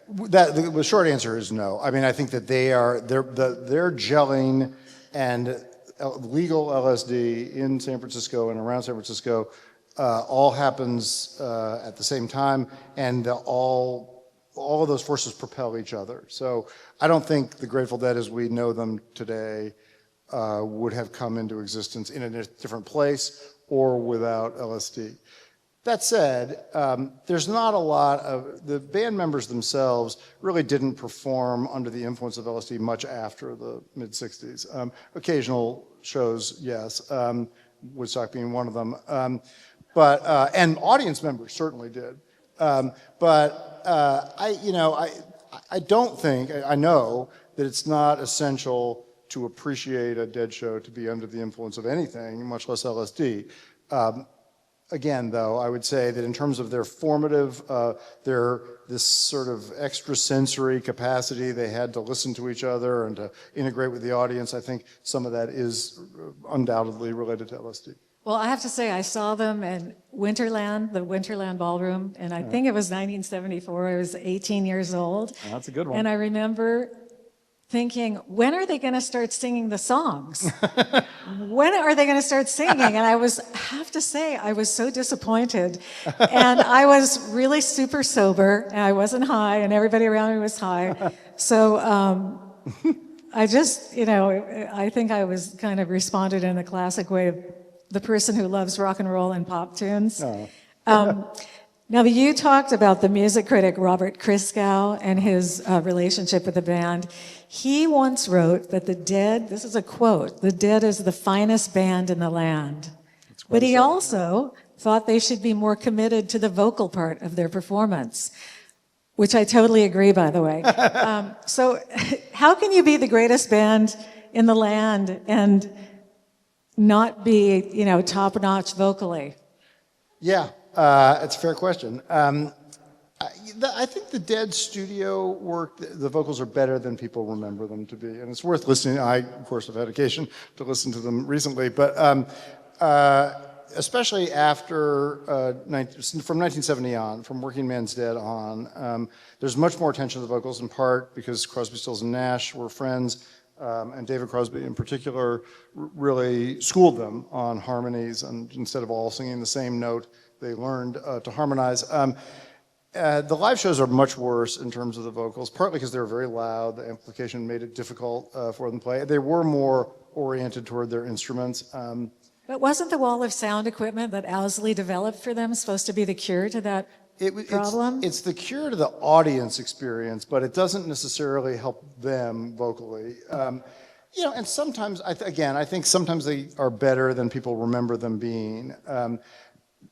the short answer is no. I mean, I think that they're gelling, and legal LSD in San Francisco and around San Francisco all happens at the same time, and all of those forces propel each other. So I don't think the Grateful Dead as we know them today would have come into existence in a different place or without LSD. That said, there's not a lot of, the band members themselves really didn't perform under the influence of LSD much after the mid-60s. Occasional shows, yes, Woodstock being one of them, and audience members certainly did. I don't think, I know that it's not essential to appreciate a Dead show to be under the influence of anything, much less LSD. Again, though, I would say that in terms of their formative, this sort of extrasensory capacity, they had to listen to each other and to integrate with the audience. I think some of that is undoubtedly related to LSD. Well, I have to say, I saw them in Winterland, the Winterland Ballroom, and I think it was 1974. I was 18 years old. Oh, that's a good one. And I remember thinking, when are they going to start singing the songs? When are they going to start singing? And I have to say, I was so disappointed. And I was really super sober, and I wasn't high, and everybody around me was high. So I just, I think I was kind of responded in the classic way of the person who loves rock and roll and pop tunes. Now, you talked about the music critic Robert Christgau and his relationship with the band. He once wrote that the Dead, this is a quote, the Dead is the finest band in the land. But he also thought they should be more committed to the vocal part of their performance, which I totally agree, by the way. So how can you be the greatest band in the land and not be, top-notch vocally? Yeah. It's a fair question. I think the Dead studio work, the vocals are better than people remember them to be, and it's worth listening. I, of course, have had occasion to listen to them recently, but especially after from 1970 on, from Working Man's Dead on, there's much more attention to the vocals, in part because Crosby, Stills, and Nash were friends, and David Crosby in particular really schooled them on harmonies, and instead of all singing the same note, they learned to harmonize. The live shows are much worse in terms of the vocals, partly because they were very loud. The amplification made it difficult for them to play. They were more oriented toward their instruments. But wasn't the wall of sound equipment that Owsley developed for them supposed to be the cure to that problem? It's the cure to the audience experience, but it doesn't necessarily help them vocally. And sometimes, I think sometimes they are better than people remember them being.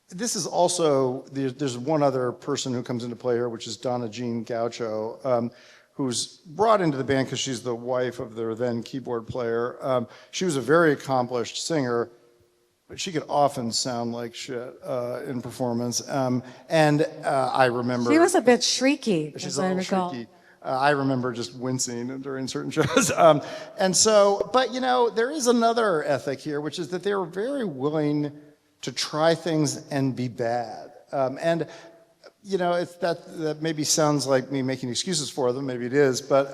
This is also, there's one other person who comes into play here, which is Donna Jean Gaucho, who's brought into the band because she's the wife of their then keyboard player. She was a very accomplished singer, but she could often sound like shit in performance. I remember... She was a bit shrieky, she's as I recall. Shrieky. I remember just wincing during certain shows. But there is another ethic here, which is that they were very willing to try things and be bad. It's that maybe sounds like me making excuses for them, maybe it is, but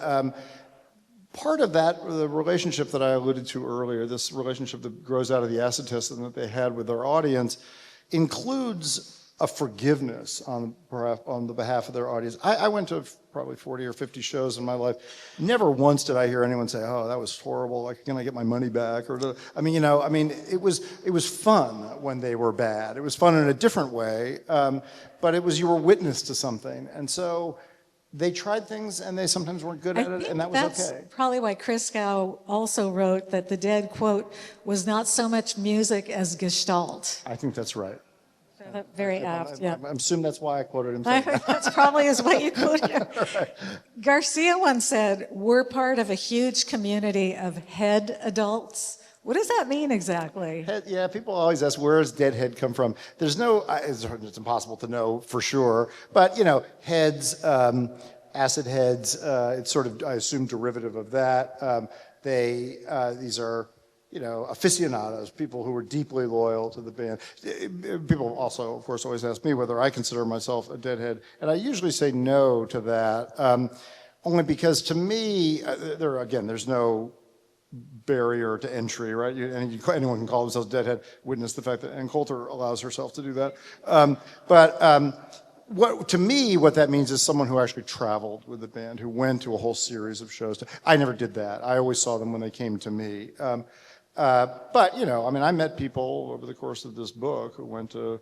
part of that, the relationship that I alluded to earlier, this relationship that grows out of the acid test that they had with their audience, includes a forgiveness on the behalf of their audience. I went to probably 40 or 50 shows in my life. Never once did I hear anyone say, "Oh, that was horrible. Like, can I get my money back?" Or, it was fun when they were bad. It was fun in a different way, but it was you were witness to something, and so they tried things and they sometimes weren't good at it, and that was okay. That's probably why Christgau also wrote that the Dead, quote, was not so much music as gestalt. I think that's right. Very apt, yeah. I assume that's why I quoted him. That's probably is what you quoted. Right. Garcia once said, "We're part of a huge community of head adults What does that mean exactly? Yeah, people always ask, where does dead head come from? There's no, it's impossible to know for sure, but, heads, acid heads, it's sort of, I assume, derivative of that. These are, aficionados, people who are deeply loyal to the band. People also, of course, always ask me whether I consider myself a deadhead, and I usually say no to that, only because to me, there's no barrier to entry, right? Anyone can call themselves deadhead. Witness the fact that Ann Coulter allows herself to do that. To me, what that means is someone who actually traveled with the band, who went to a whole series of shows. I never did that. I always saw them when they came to me. I met people over the course of this book who went to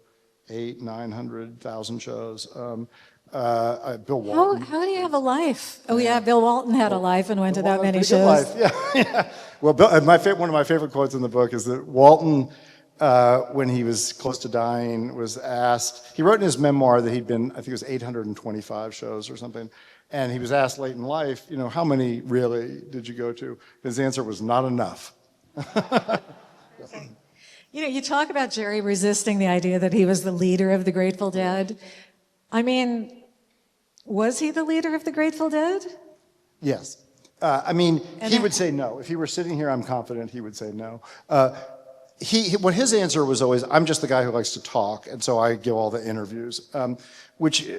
800,000, 900,000 shows. Bill Walton. How do you have a life? Oh yeah, Bill Walton had a life and went to that many shows. Life. Yeah. Well, one of my favorite quotes in the book is that Walton, when he was close to dying, was asked. He wrote in his memoir that he'd been, I think it was 825 shows or something, and he was asked late in life, how many really did you go to? His answer was not enough. You talk about Jerry resisting the idea that he was the leader of the Grateful Dead. I mean, was he the leader of the Grateful Dead? Yes. He would say no. If he were sitting here, I'm confident he would say no. His answer was always, I'm just the guy who likes to talk, and so I give all the interviews, which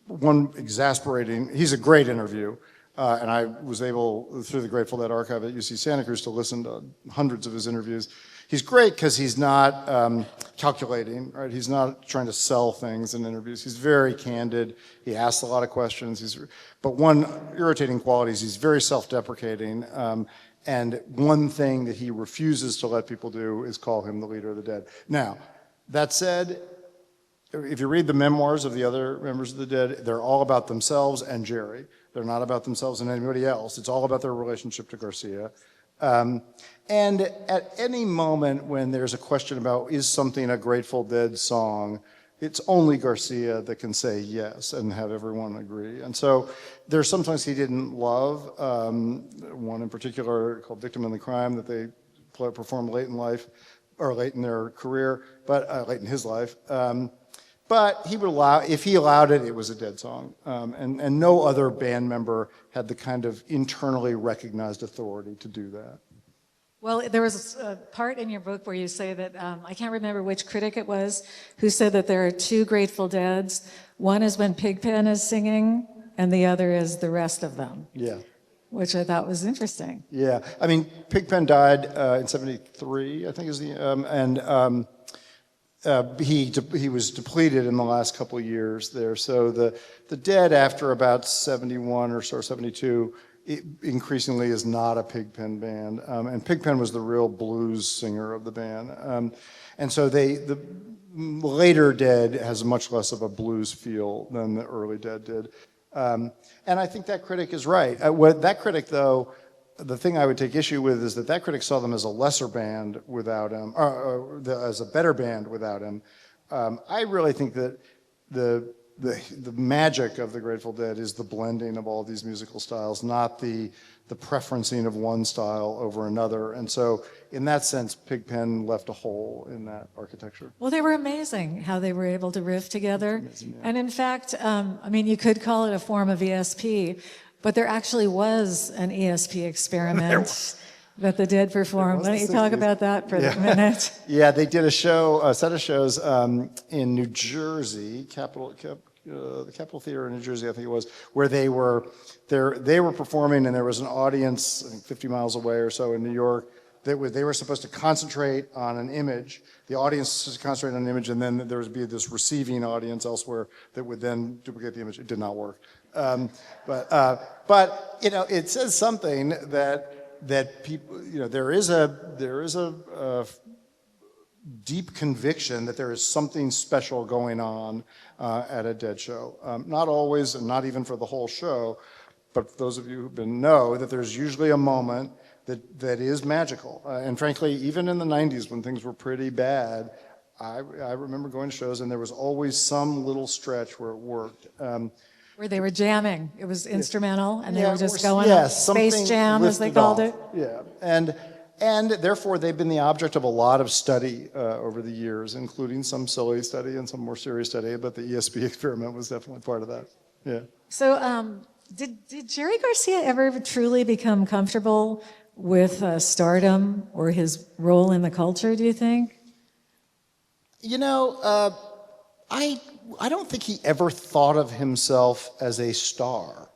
one exasperating, he's a great interview, and I was able, through the Grateful Dead archive at UC Santa Cruz, to listen to hundreds of his interviews. He's great because he's not calculating, right? He's not trying to sell things in interviews. He's very candid. He asks a lot of questions. But one irritating quality is he's very self-deprecating. And one thing that he refuses to let people do is call him the leader of the Dead. Now, that said, if you read the memoirs of the other members of the Dead, they're all about themselves and Jerry. They're not about themselves and anybody else. It's all about their relationship to Garcia. And at any moment when there's a question about is something a Grateful Dead song, it's only Garcia that can say yes and have everyone agree. And so there's sometimes he didn't love, one in particular called Victim in the Crime that they performed late in life, or late in their career, but late in his life. But he would allow, if he allowed it, it was a Dead song. And no other band member had the kind of internally recognized authority to do that. Well, there was a part in your book where you say that, I can't remember which critic it was, who said that there are two Grateful Deads. One is when Pigpen is singing, and the other is the rest of them. Yeah. Which I thought was interesting. Yeah. Pigpen died in 73, I think is the, he was depleted in the last couple of years there. So the Dead, after about 71 or so, 72, it increasingly is not a Pigpen band. And Pigpen was the real blues singer of the band. And so the later Dead has much less of a blues feel than the early Dead did. And I think that critic is right. That critic, though, the thing I would take issue with is that critic saw them as a lesser band without him, or as a better band without him. I really think that the magic of the Grateful Dead is the blending of all these musical styles, not the preferencing of one style over another. And so in that sense, Pigpen left a hole in that architecture. Well, they were amazing how they were able to riff together. Amazing, yeah. And in fact, you could call it a form of ESP, but there actually was an ESP experiment that the Dead performed. Why don't you talk about that for a minute? Yeah, they did a set of shows in New Jersey, the Capitol Theater in New Jersey, I think it was, where they were performing, and there was an audience, I think 50 miles away or so in New York. They were supposed to concentrate on an image. The audience was concentrating on an image, and then there would be this receiving audience elsewhere that would then duplicate the image. It did not work. But it says something that people, there is a deep conviction that there is something special going on at a Dead show. Not always, and not even for the whole show, but those of you who've been know that there's usually a moment that is magical. And frankly, even in the 90s when things were pretty bad, I remember going to shows and there was always some little stretch where it worked. Where they were jamming. It was instrumental, and they were just going on Space Jam, as they called it. Yeah, and And therefore, they've been the object of a lot of study over the years, including some silly study and some more serious study, but the ESP experiment was definitely part of that. Yeah. So, did Jerry Garcia ever truly become comfortable with stardom or his role in the culture, do you think? You know, I don't think he ever thought of himself as a star.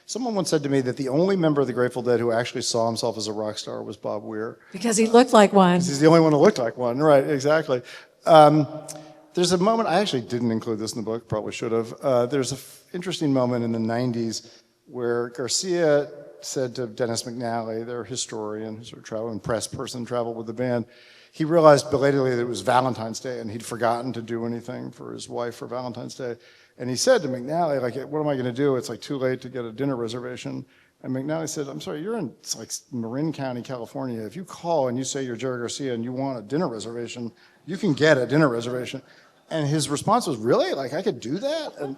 Someone once said to me that the only member of the Grateful Dead who actually saw himself as a rock star was Bob Weir. Because he looked like one. He's the only one who looked like one, right, exactly. There's a moment, I actually didn't include this in the book, probably should have. There's an interesting moment in the 90s where Garcia said to Dennis McNally, their historian, sort of travel and press person, traveled with the band, he realized belatedly that it was Valentine's Day and he'd forgotten to do anything for his wife for Valentine's Day. And he said to McNally, like, what am I going to do? It's like too late to get a dinner reservation. And McNally said, I'm sorry, you're in like Marin County, California. If you call and you say you're Jerry Garcia and you want a dinner reservation, you can get a dinner reservation. And his response was, really? Like, I could do that? And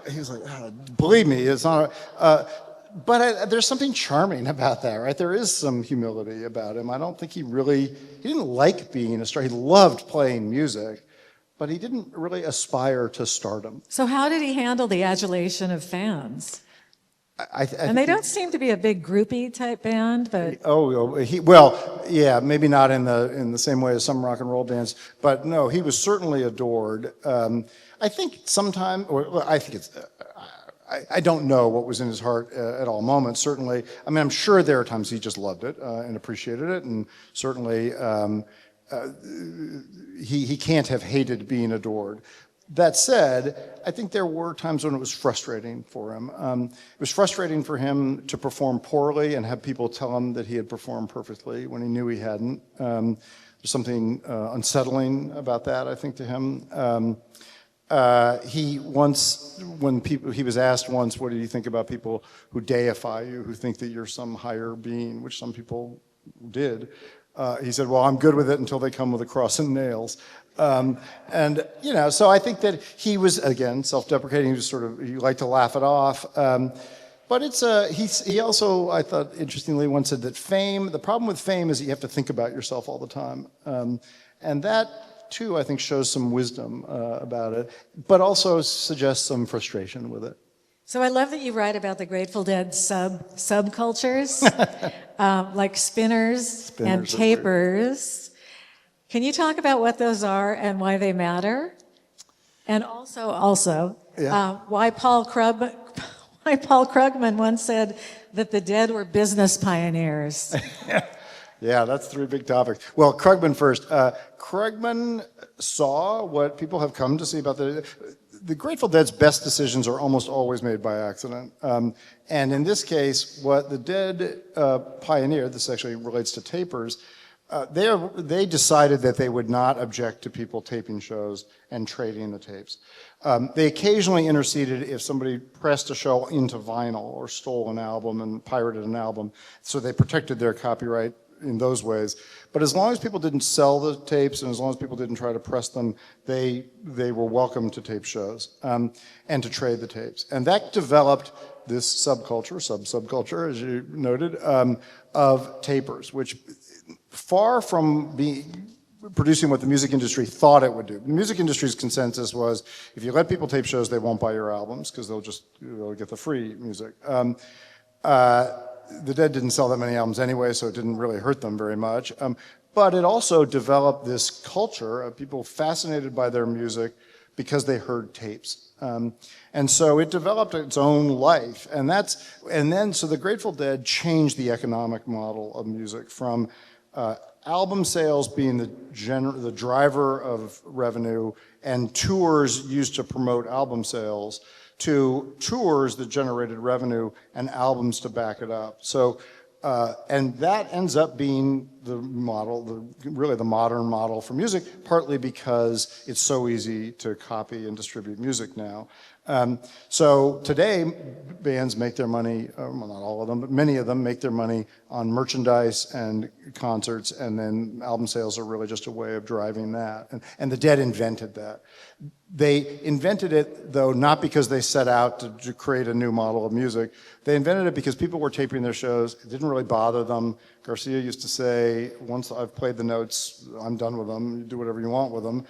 he was like, oh, believe me, it's not. But there's something charming about that, right? There is some humility about him. I don't think he didn't like being a star. He loved playing music, but he didn't really aspire to stardom. So how did he handle the adulation of fans? And they don't seem to be a big groupie type band, but yeah, maybe not in the same way as some rock and roll bands, but no, he was certainly adored. I think sometime, or I think it's. I don't know what was in his heart at all moments, certainly. I mean, I'm sure there are times he just loved it and appreciated it, and certainly he can't have hated being adored. That said, I think there were times when it was frustrating for him. It was frustrating for him to perform poorly and have people tell him that he had performed perfectly when he knew he hadn't. There's something unsettling about that, I think, to him. He was asked once, what do you think about people who deify you, who think that you're some higher being, which some people did. He said, well, I'm good with it until they come with a cross and nails. And, you know, so I think that he was, again, self-deprecating. He was he liked to laugh it off. But he also, I thought, interestingly, once said that the problem with fame is that you have to think about yourself all the time. And that, too, I think shows some wisdom about it, but also suggests some frustration with it. So I love that you write about the Grateful Dead subcultures, like spinners and tapers. Can you talk about what those are and why they matter? And also, why Paul Krugman once said that the Dead were business pioneers. Yeah, that's three big topics. Well, Krugman first. Krugman saw what people have come to see about the Grateful Dead's best decisions are almost always made by accident. And in this case, what the Dead pioneered, this actually relates to tapers, they decided that they would not object to people taping shows and trading the tapes. They occasionally interceded if somebody pressed a show into vinyl or stole an album and pirated an album, so they protected their copyright in those ways. But as long as people didn't sell the tapes and as long as people didn't try to press them, they were welcome to tape shows and to trade the tapes. And that developed this subculture, as you noted, of tapers, which far from producing what the music industry thought it would do. The music industry's consensus was, if you let people tape shows, they won't buy your albums because they'll just get the free music. The Dead didn't sell that many albums anyway, so it didn't really hurt them very much. But it also developed this culture of people fascinated by their music because they heard tapes. And so it developed its own life. So the Grateful Dead changed the economic model of music from album sales being the driver of revenue and tours used to promote album sales to tours that generated revenue and albums to back it up. So, and that ends up being the model, really the modern model for music, partly because it's so easy to copy and distribute music now. So today, bands make their money, well, not all of them, but many of them make their money on merchandise and concerts, and then album sales are really just a way of driving that. And the Dead invented that. They invented it, though, not because they set out to create a new model of music. They invented it because people were taping their shows. It didn't really bother them. Garcia used to say, once I've played the notes, I'm done with them. You do whatever you want with them.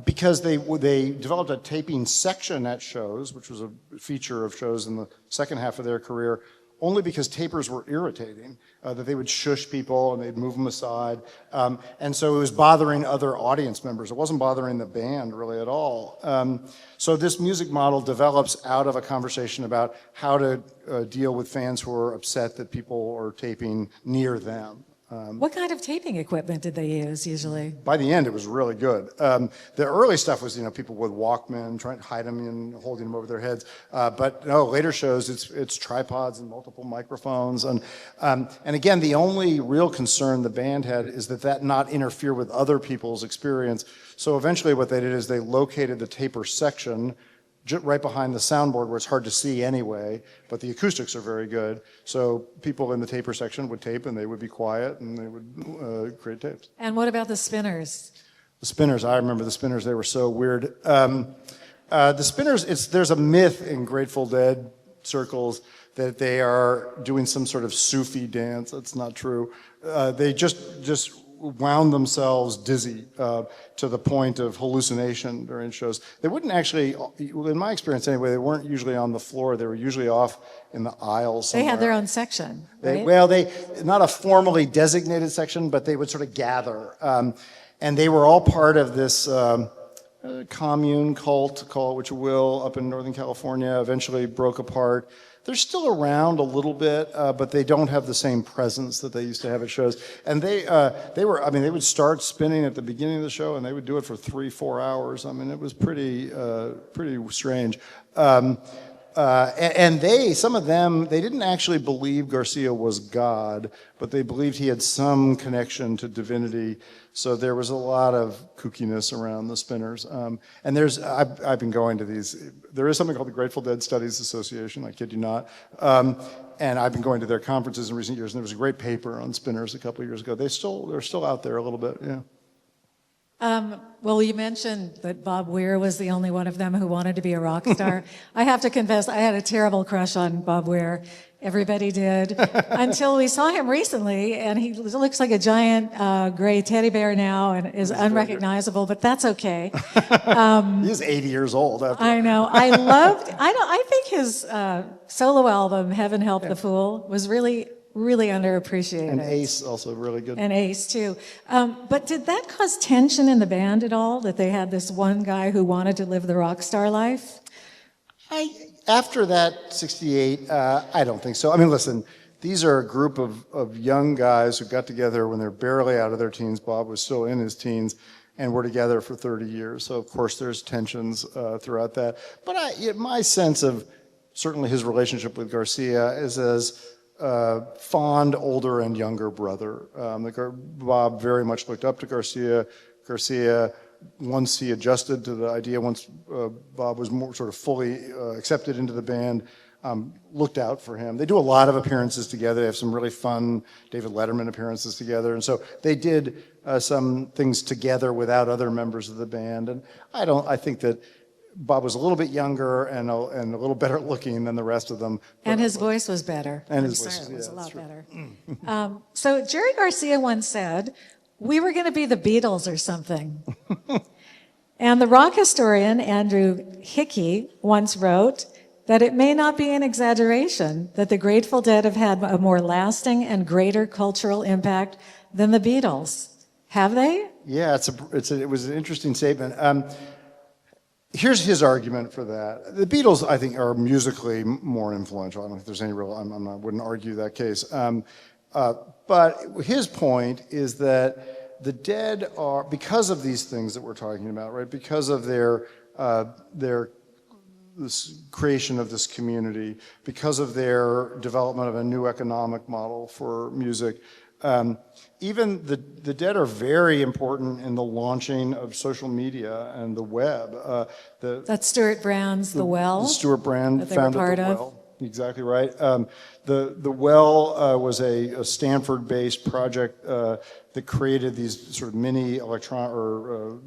Because they developed a taping section at shows, which was a feature of shows in the second half of their career, only because tapers were irritating, that they would shush people and they'd move them aside. And so it was bothering other audience members. It wasn't bothering the band really at all. So this music model develops out of a conversation about how to deal with fans who are upset that people are taping near them. What kind of taping equipment did they use usually? By the end, it was really good. The early stuff was, people with Walkman trying to hide them and holding them over their heads. But no, later shows, it's tripods and multiple microphones. And again, the only real concern the band had is that not interfere with other people's experience. So eventually what they did is they located the taper section right behind the soundboard where it's hard to see anyway, but the acoustics are very good. So people in the taper section would tape and they would be quiet and they would create tapes. And what about the spinners? The spinners, I remember the spinners, they were so weird. The spinners, there's a myth in Grateful Dead circles that they are doing some sort of Sufi dance. That's not true. They just wound themselves dizzy to the point of hallucination during shows. They wouldn't actually, in my experience anyway, they weren't usually on the floor. They were usually off in the aisles somewhere. They had their own section, right? They not a formally designated section, but they would sort of gather. And they were all part of this commune cult, call it what you will, up in Northern California, eventually broke apart. They're still around a little bit, but they don't have the same presence that they used to have at shows. And they would start spinning at the beginning of the show, and they would do it for 3-4 hours. I mean, it was pretty strange. And some of them, they didn't actually believe Garcia was God, but they believed he had some connection to divinity. So there was a lot of kookiness around the spinners. And I've been going to these. There is something called the Grateful Dead Studies Association, I kid you not. And I've been going to their conferences in recent years, and there was a great paper on spinners a couple of years ago. They're still out there a little bit, yeah. Well, you mentioned that Bob Weir was the only one of them who wanted to be a rock star. I have to confess, I had a terrible crush on Bob Weir. Everybody did. Until we saw him recently, and he looks like a giant gray teddy bear now and is unrecognizable, but that's okay. He's 80 years old. I know. I think his solo album, Heaven Help the Fool, was really underappreciated. And Ace, also really good. And Ace, too. But did that cause tension in the band at all, that they had this one guy who wanted to live the rock star life? After that, 68, I don't think so. I mean, listen, these are a group of young guys who got together when they're barely out of their teens. Bob was still in his teens, and were together for 30 years. So, of course, there's tensions throughout that. But my sense of certainly his relationship with Garcia is as fond older and younger brother. Bob very much looked up to Garcia. Garcia, once he adjusted to the idea, once Bob was more sort of fully accepted into the band, looked out for him. They do a lot of appearances together. They have some really fun David Letterman appearances together. And so they did some things together without other members of the band. And I think that Bob was a little bit younger and a little better looking than the rest of them. And his voice was better. And his voice was a lot better. So Jerry Garcia once said, "We were going to be the Beatles or something." And the rock historian Andrew Hickey once wrote that it may not be an exaggeration that the Grateful Dead have had a more lasting and greater cultural impact than the Beatles. Have they? Yeah, it was an interesting statement. Here's his argument for that. The Beatles, I think, are musically more influential. I don't think there's any real, I wouldn't argue that case. But his point is that the Dead are, because of these things that we're talking about, right? Because of their this creation of this community, because of their development of a new economic model for music, Even the Dead are very important in the launching of social media and the web. That's Stuart Brown's The Well. The Stuart Brand that they were founded part The of. Well. Exactly right. The Well was a Stanford-based project that created these sort of mini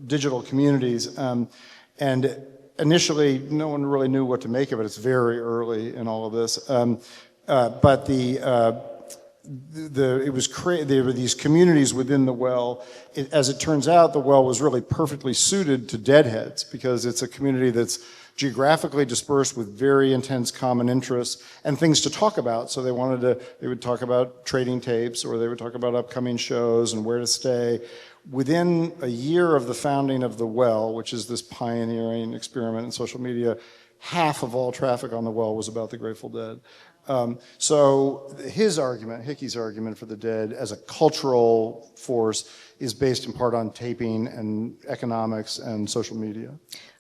digital communities. And initially, no one really knew what to make of it. It's very early in all of this. But there were these communities within the Well. As it turns out, the Well was really perfectly suited to deadheads because it's a community that's geographically dispersed with very intense common interests and things to talk about. So they would talk about trading tapes, or they would talk about upcoming shows and where to stay. Within a year of the founding of the Well, which is this pioneering experiment in social media, half of all traffic on the Well was about the Grateful Dead. So his argument, Hickey's argument for the Dead as a cultural force is based in part on taping and economics and social media.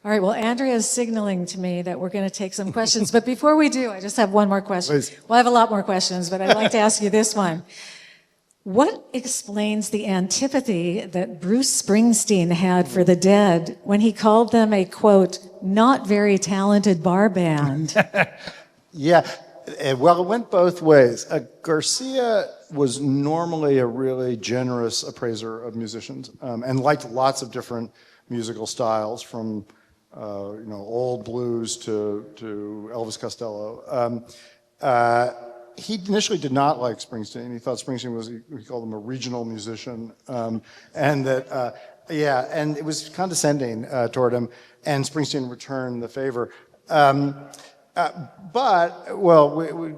All right, well, Andrea's signaling to me that we're going to take some questions. But before we do, I just have one more question. Please. Well, I have a lot more questions, but I'd like to ask you this one. What explains the antipathy that Bruce Springsteen had for the Dead when he called them a, quote, not very talented bar band? Yeah, well, it went both ways. Garcia was normally a really generous appraiser of musicians and liked lots of different musical styles, from old blues to Elvis Costello. He initially did not like Springsteen. He thought Springsteen was, he called him a regional musician, and it was condescending toward him, and Springsteen returned the favor.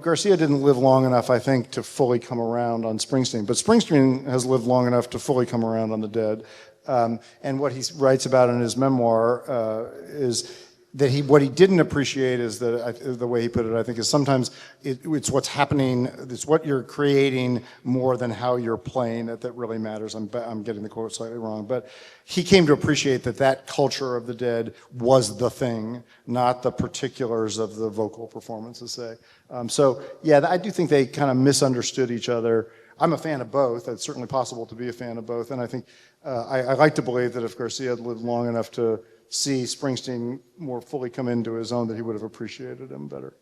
Garcia didn't live long enough, I think, to fully come around on Springsteen, but Springsteen has lived long enough to fully come around on the Dead. And what he writes about in his memoir is that what he didn't appreciate is that, the way he put it, I think, is sometimes it's what's happening, it's what you're creating more than how you're playing it that really matters. I'm getting the quote slightly wrong, but he came to appreciate that culture of the Dead was the thing, not the particulars of the vocal performances, say. I do think they kind of misunderstood each other. I'm a fan of both. It's certainly possible to be a fan of both, and I think I like to believe that if Garcia had lived long enough to see Springsteen more fully come into his own, that he would have appreciated him better.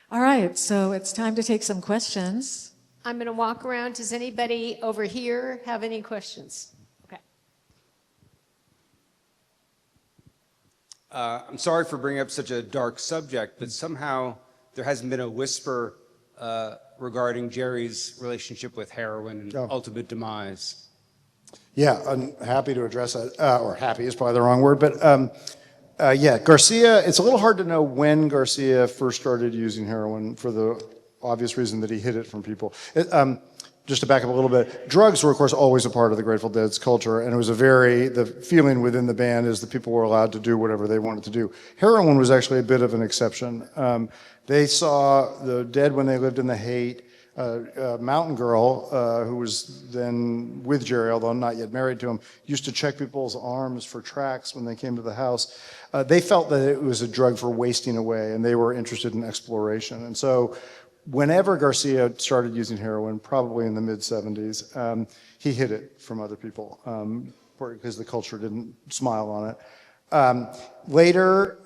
All right, so it's time to take some questions. I'm going to walk around. Does anybody over here have any questions? Okay. I'm sorry for bringing up such a dark subject, but somehow there hasn't been a whisper regarding Jerry's relationship with heroin and ultimate demise. Yeah, I'm happy to address that, or happy is probably the wrong word, but Garcia, it's a little hard to know when Garcia first started using heroin for the obvious reason that he hid it from people. Just to back up a little bit, drugs were, of course, always a part of the Grateful Dead's culture, and it was the feeling within the band is that people were allowed to do whatever they wanted to do. Heroin was actually a bit of an exception. They saw the Dead when they lived in the Haight. Mountain Girl, who was then with Jerry, although not yet married to him, used to check people's arms for tracks when they came to the house. They felt that it was a drug for wasting away, and they were interested in exploration. And so whenever Garcia started using heroin, probably in the mid-'70s, he hid it from other people because the culture didn't smile on it. Later,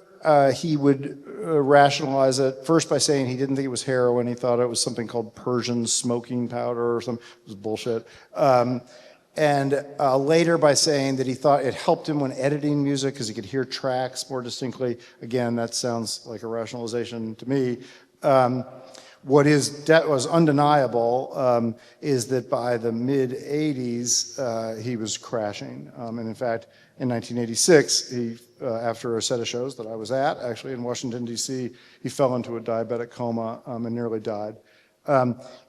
he would rationalize it first by saying he didn't think it was heroin. He thought it was something called Persian smoking powder or something. It was bullshit. And later by saying that he thought it helped him when editing music because he could hear tracks more distinctly. Again, that sounds like a rationalization to me. What was undeniable is that by the mid-'80s, he was crashing. And in fact, in 1986, after a set of shows that I was at, actually in Washington, D.C., he fell into a diabetic coma and nearly died.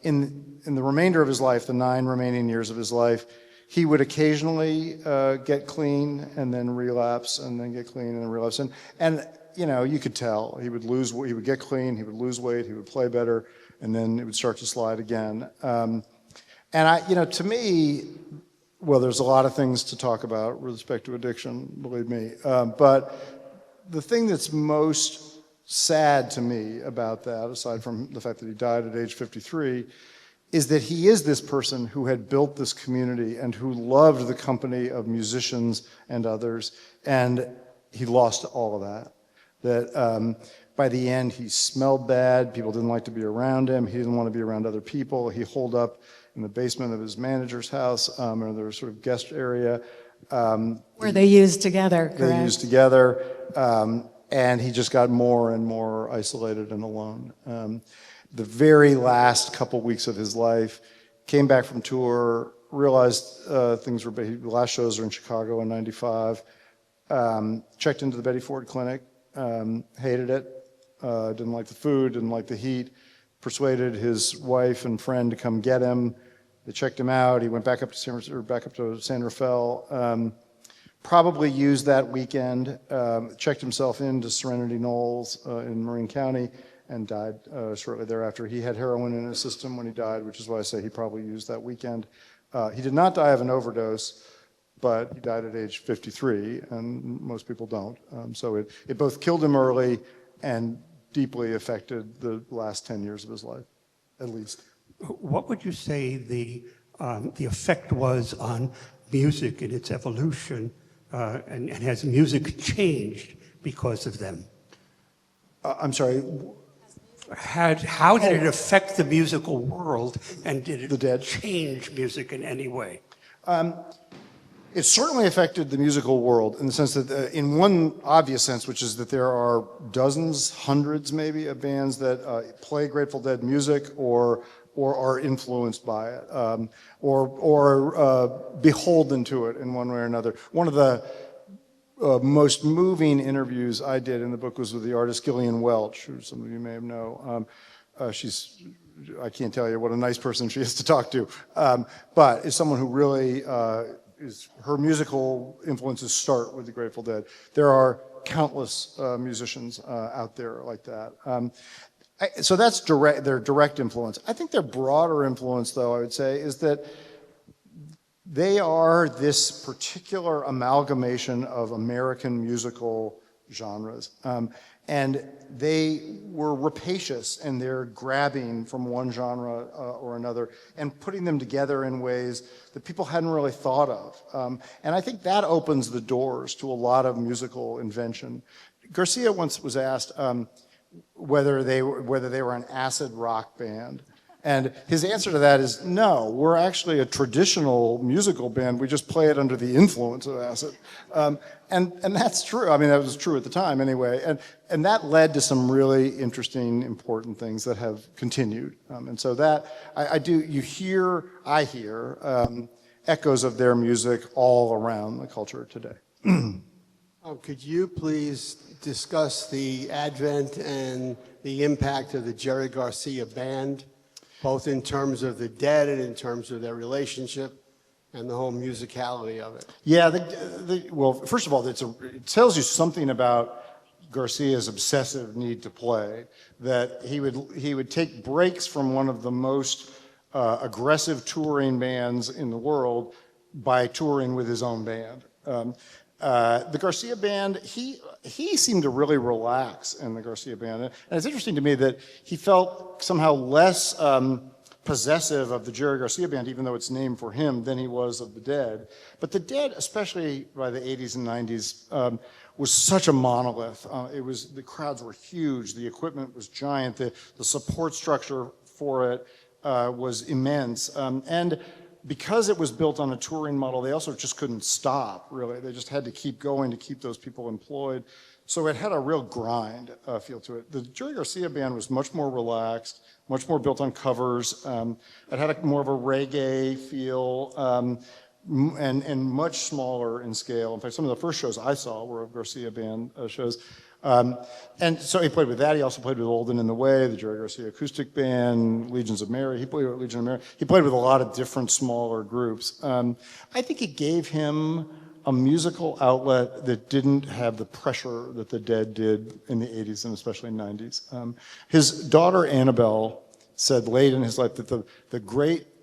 In the remainder of his life, the 9 remaining years of his life, he would occasionally get clean and then relapse and then get clean and then relapse. And you could tell he would get clean, he would lose weight, he would play better, and then it would start to slide again. To me, well, there's a lot of things to talk about with respect to addiction, believe me. But the thing that's most sad to me about that, aside from the fact that he died at age 53, is that he is this person who had built this community and who loved the company of musicians and others, and he lost all of that. That by the end, he smelled bad, people didn't like to be around him, he didn't want to be around other people, he holed up in the basement of his manager's house, or their sort of guest area. Where they used together, correct? They used together, and he just got more and more isolated and alone. The very last couple weeks of his life, came back from tour, realized things were bad. The last shows are in Chicago in '95. Checked into the Betty Ford Clinic, hated it, didn't like the food, didn't like the heat, persuaded his wife and friend to come get him. They checked him out. He went back up to San Rafael. Probably used that weekend, checked himself into Serenity Knolls in Marin County, and died shortly thereafter. He had heroin in his system when he died, which is why I say he probably used that weekend. He did not die of an overdose, but he died at age 53, and most people don't. So it both killed him early and deeply affected the last 10 years of his life, at least. What would you say the effect was on music in its evolution, and has music changed because of them? I'm sorry. How did it affect the musical world, and did The Dead? it change music in any way? It certainly affected the musical world in the sense that, in one obvious sense, which is that there are dozens, hundreds maybe, of bands that play Grateful Dead music or are influenced by it, or beholden to it in one way or another. One of the most moving interviews I did in the book was with the artist Gillian Welch, who some of you may know. I can't tell you what a nice person she is to talk to, but is someone who really her musical influences start with the Grateful Dead. There are countless musicians out there like that. So that's their direct influence. I think their broader influence, though, I would say, is that they are this particular amalgamation of American musical genres. And they were rapacious in their grabbing from one genre or another and putting them together in ways that people hadn't really thought of. And I think that opens the doors to a lot of musical invention. Garcia once was asked whether they were an acid rock band. And his answer to that is, no, we're actually a traditional musical band. We just play it under the influence of acid. And that's true. I mean, that was true at the time anyway. And that led to some really interesting, important things that have continued. And so that, I hear echoes of their music all around the culture today. Could you please discuss the advent and the impact of the Jerry Garcia band, both in terms of the Dead and in terms of their relationship and the whole musicality of it? Yeah, well, first of all, it tells you something about Garcia's obsessive need to play, that he would take breaks from one of the most aggressive touring bands in the world by touring with his own band. The Garcia band, he seemed to really relax in the Garcia band. And it's interesting to me that he felt somehow less possessive of the Jerry Garcia band, even though it's named for him, than he was of the Dead. But the Dead, especially by the 80s and 90s, was such a monolith. The crowds were huge, the equipment was giant, the support structure for it was immense. And because it was built on a touring model, they also just couldn't stop, really. They just had to keep going to keep those people employed. So it had a real grind feel to it. The Jerry Garcia band was much more relaxed, much more built on covers. It had more of a reggae feel, and much smaller in scale. In fact, some of the first shows I saw were Garcia band shows. And so he played with that. He also played with Olden in the Way, the Jerry Garcia acoustic band, Legions of Mary. He played with Legion of Mary. He played with a lot of different smaller groups. I think it gave him a musical outlet that didn't have the pressure that the Dead did in the 80s and especially 90s. His daughter Annabelle said late in his life that the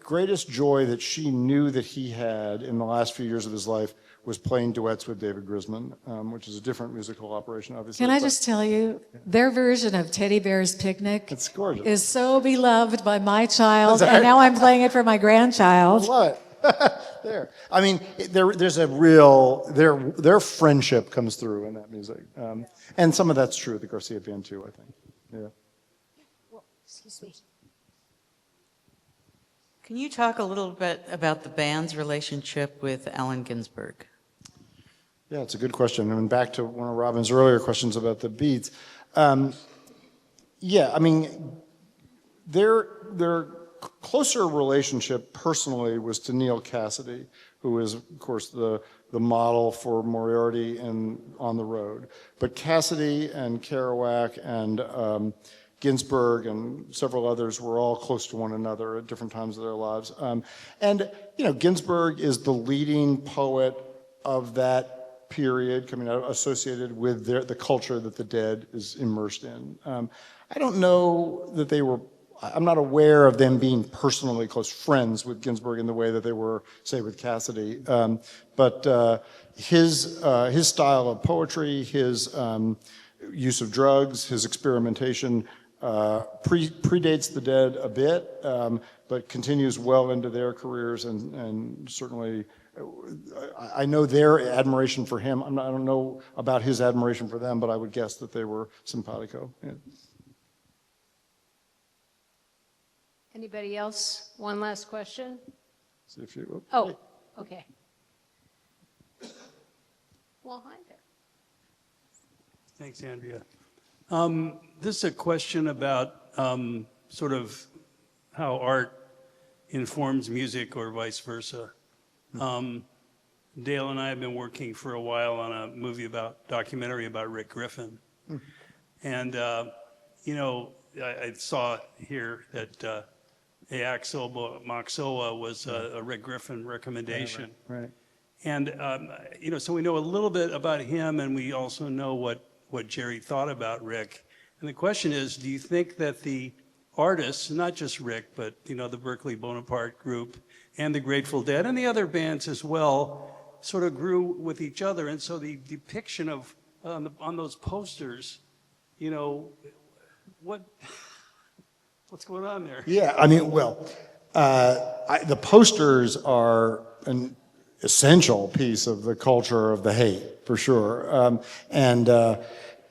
greatest joy that she knew that he had in the last few years of his life was playing duets with David Grisman, which is a different musical operation, obviously. Can I but just tell you, their version of Teddy Bear's Picnic It's gorgeous. is so beloved by my child, and now I'm playing it for my grandchild. Love it. There. I mean, there's a real, their friendship comes through in that music. And some of that's true of the Garcia band too, I think. Yeah. Excuse me. Can you talk a little bit about the band's relationship with Allen Ginsberg? Yeah, it's a good question. I mean, back to one of Robin's earlier questions about the beats. Yeah, I mean, their closer relationship personally was to Neil Cassidy, who is, of course, the model for Moriarty in On the Road. But Cassidy and Kerouac and Ginsberg and several others were all close to one another at different times of their lives. And, you know, Ginsberg is the leading poet of that period, coming out associated with the culture that the Dead is immersed in. I don't know that they were, I'm not aware of them being personally close friends with Ginsberg in the way that they were, say, with Cassidy. But his style of poetry, his use of drugs, his experimentation predates the Dead a bit, but continues well into their careers, and certainly I know their admiration for him. I don't know about his admiration for them, but I would guess that they were simpatico. Yeah. Anybody else? One last question? See if you, Oh, okay. Well, hi there. Thanks, Andrea. This is a question about sort of how art informs music or vice versa. Dale and I have been working for a while on a documentary about Rick Griffin. And, you know, I saw here that Axel Moxoa was a Rick Griffin recommendation. Yeah, right. And, you know, so we know a little bit about him, and we also know what Jerry thought about Rick. And the question is, do you think that the artists, not just Rick, but, you know, the Berkeley Bonaparte group and the Grateful Dead and the other bands as well, sort of grew with each other? And so the depiction of, on those posters, you know, what's going on there? Yeah, I mean, well, the posters are an essential piece of the culture of the hate, for sure. And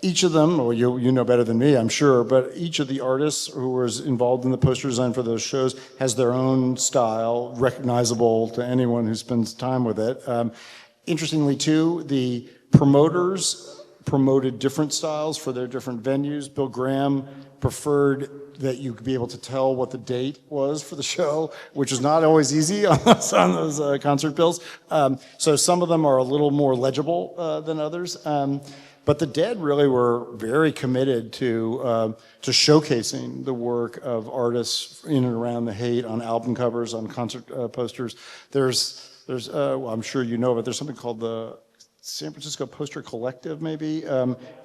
each of them, well, you know better than me, I'm sure, but each of the artists who was involved in the poster design for those shows has their own style, recognizable to anyone who spends time with it. Interestingly, too, the promoters promoted different styles for their different venues. Bill Graham preferred that you could be able to tell what the date was for the show, which is not always easy on those concert bills. So some of them are a little more legible than others. But the Dead really were very committed to showcasing the work of artists in and around the hate on album covers, on concert posters. There's well, I'm sure you know, but there's something called the San Francisco Poster Collective, maybe,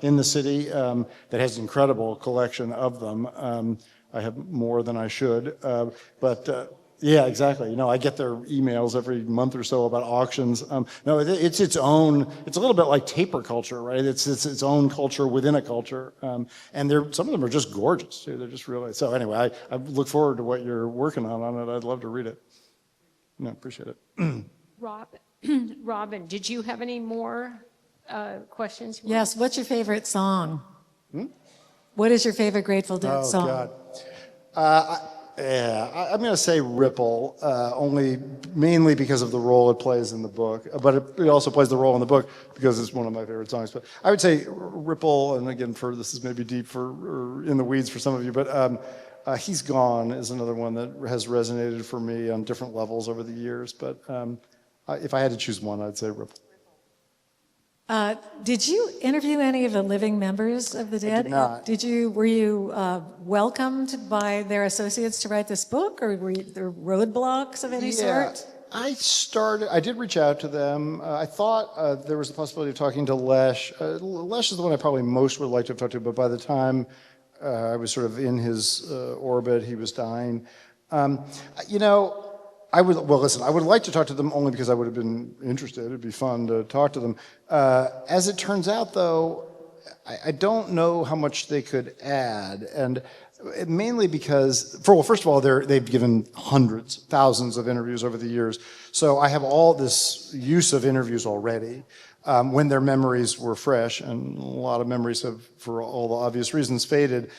in the city, that has an incredible collection of them. I have more than I should, but yeah, exactly. You know, I get their emails every month or so about auctions. No, it's its own. It's a little bit like taper culture, right? It's its own culture within a culture, and some of them are just gorgeous. Too. They're just really. So anyway, I look forward to what you're working on it. I'd love to read it. No, appreciate it. Robin, did you have any more questions? Yes, what's your favorite song? What is your favorite Grateful Dead song? Oh, God. Yeah, I'm going to say Ripple, mainly because of the role it plays in the book. But it also plays the role in the book because it's one of my favorite songs. But I would say Ripple, and again, this is maybe deep or in the weeds for some of you, but He's Gone is another one that has resonated for me on different levels over the years. But if I had to choose one, I'd say Ripple. Did you interview any of the living members of the Dead? I did not. Were you welcomed by their associates to write this book, or were there roadblocks of any sort? I did reach out to them. I thought there was the possibility of talking to Lesh. Lesh is the one I probably most would like to have talked to, but by the time I was sort of in his orbit, he was dying. You know, Well, listen, I would like to talk to them only because I would have been interested. It'd be fun to talk to them. As it turns out, though, I don't know how much they could add, and mainly because, first of all, they've given hundreds, thousands of interviews over the years, so I have all this use of interviews already when their memories were fresh, and a lot of memories have, for all the obvious reasons, faded.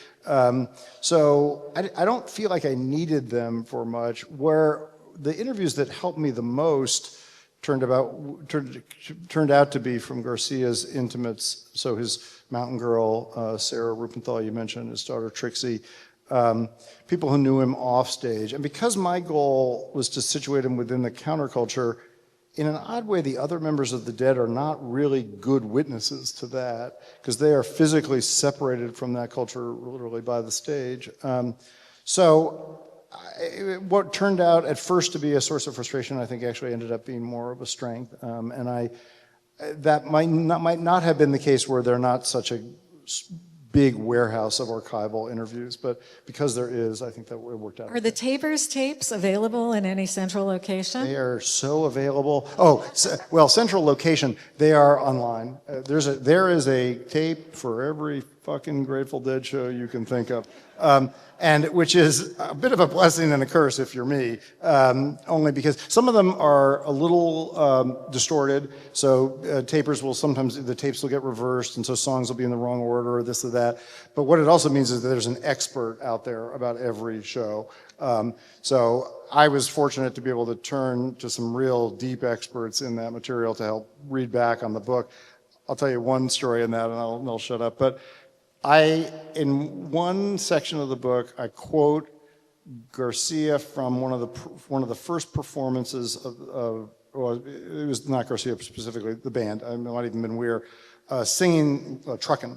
So I don't feel like I needed them for much. Where the interviews that helped me the most turned out to be from Garcia's intimates, so his mountain girl, Sarah Rupenthal, you mentioned, his daughter Trixie, people who knew him off stage. And because my goal was to situate him within the counterculture, in an odd way, the other members of the Dead are not really good witnesses to that, because they are physically separated from that culture literally by the stage. What turned out at first to be a source of frustration, I think actually ended up being more of a strength. That might not have been the case where they're not such a big warehouse of archival interviews, but because there is, I think that it worked out. Are the Tabers tapes available in any central location? They are so available. Well, central location, they are online. There is a tape for every fucking Grateful Dead show you can think of. And which is a bit of a blessing and a curse if you're me, only because some of them are a little distorted, so tapers will sometimes, the tapes will get reversed, and so songs will be in the wrong order or this or that. But what it also means is that there's an expert out there about every show. So I was fortunate to be able to turn to some real deep experts in that material to help read back on the book. I'll tell you one story in that, and I'll shut up. But in one section of the book, I quote Garcia from one of the first performances of well, it was not Garcia specifically, the band. It might even been Weir, singing "Truckin',"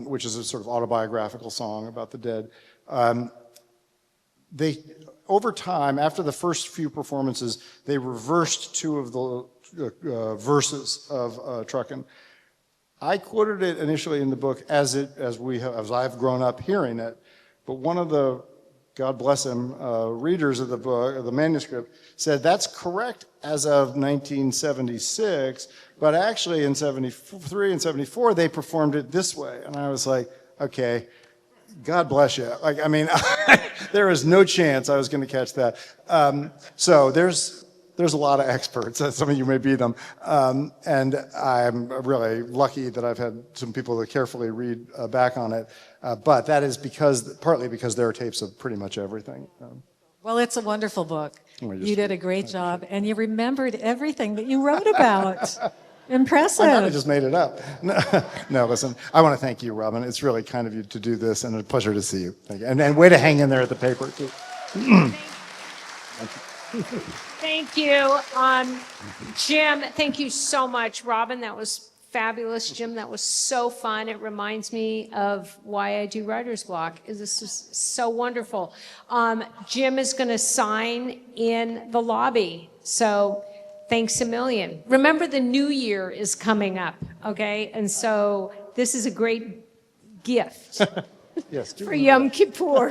which is a sort of autobiographical song about the Dead. They, over time, after the first few performances, they reversed two of the verses of "Truckin'." I quoted it initially in the book as I've grown up hearing it, but one of the, God bless him, readers of the book, of the manuscript, said that's correct as of 1976, but actually in 73 and 74 they performed it this way, and I was like, okay, God bless you. Like, I mean, there is no chance I was going to catch that. So there's a lot of experts, some of you may be them, and I'm really lucky that I've had some people that carefully read back on it, but that is partly because there are tapes of pretty much everything. Well, it's a wonderful book. You did a great job, and you remembered everything that you wrote about. Impressive. I thought I just made it up. No, listen, I want to thank you, Robin. It's really kind of you to do this, and a pleasure to see you. Thank you. And way to hang in there at the paper, too. Thank you. Jim, thank you so much. Robin, that was fabulous. Jim, that was so fun. It reminds me of why I do Writers Bloc. This is so wonderful. Jim is going to sign in the lobby. So thanks a million. Remember, the new year is coming up, okay? And so this is a great gift Yes, for Yom Kippur.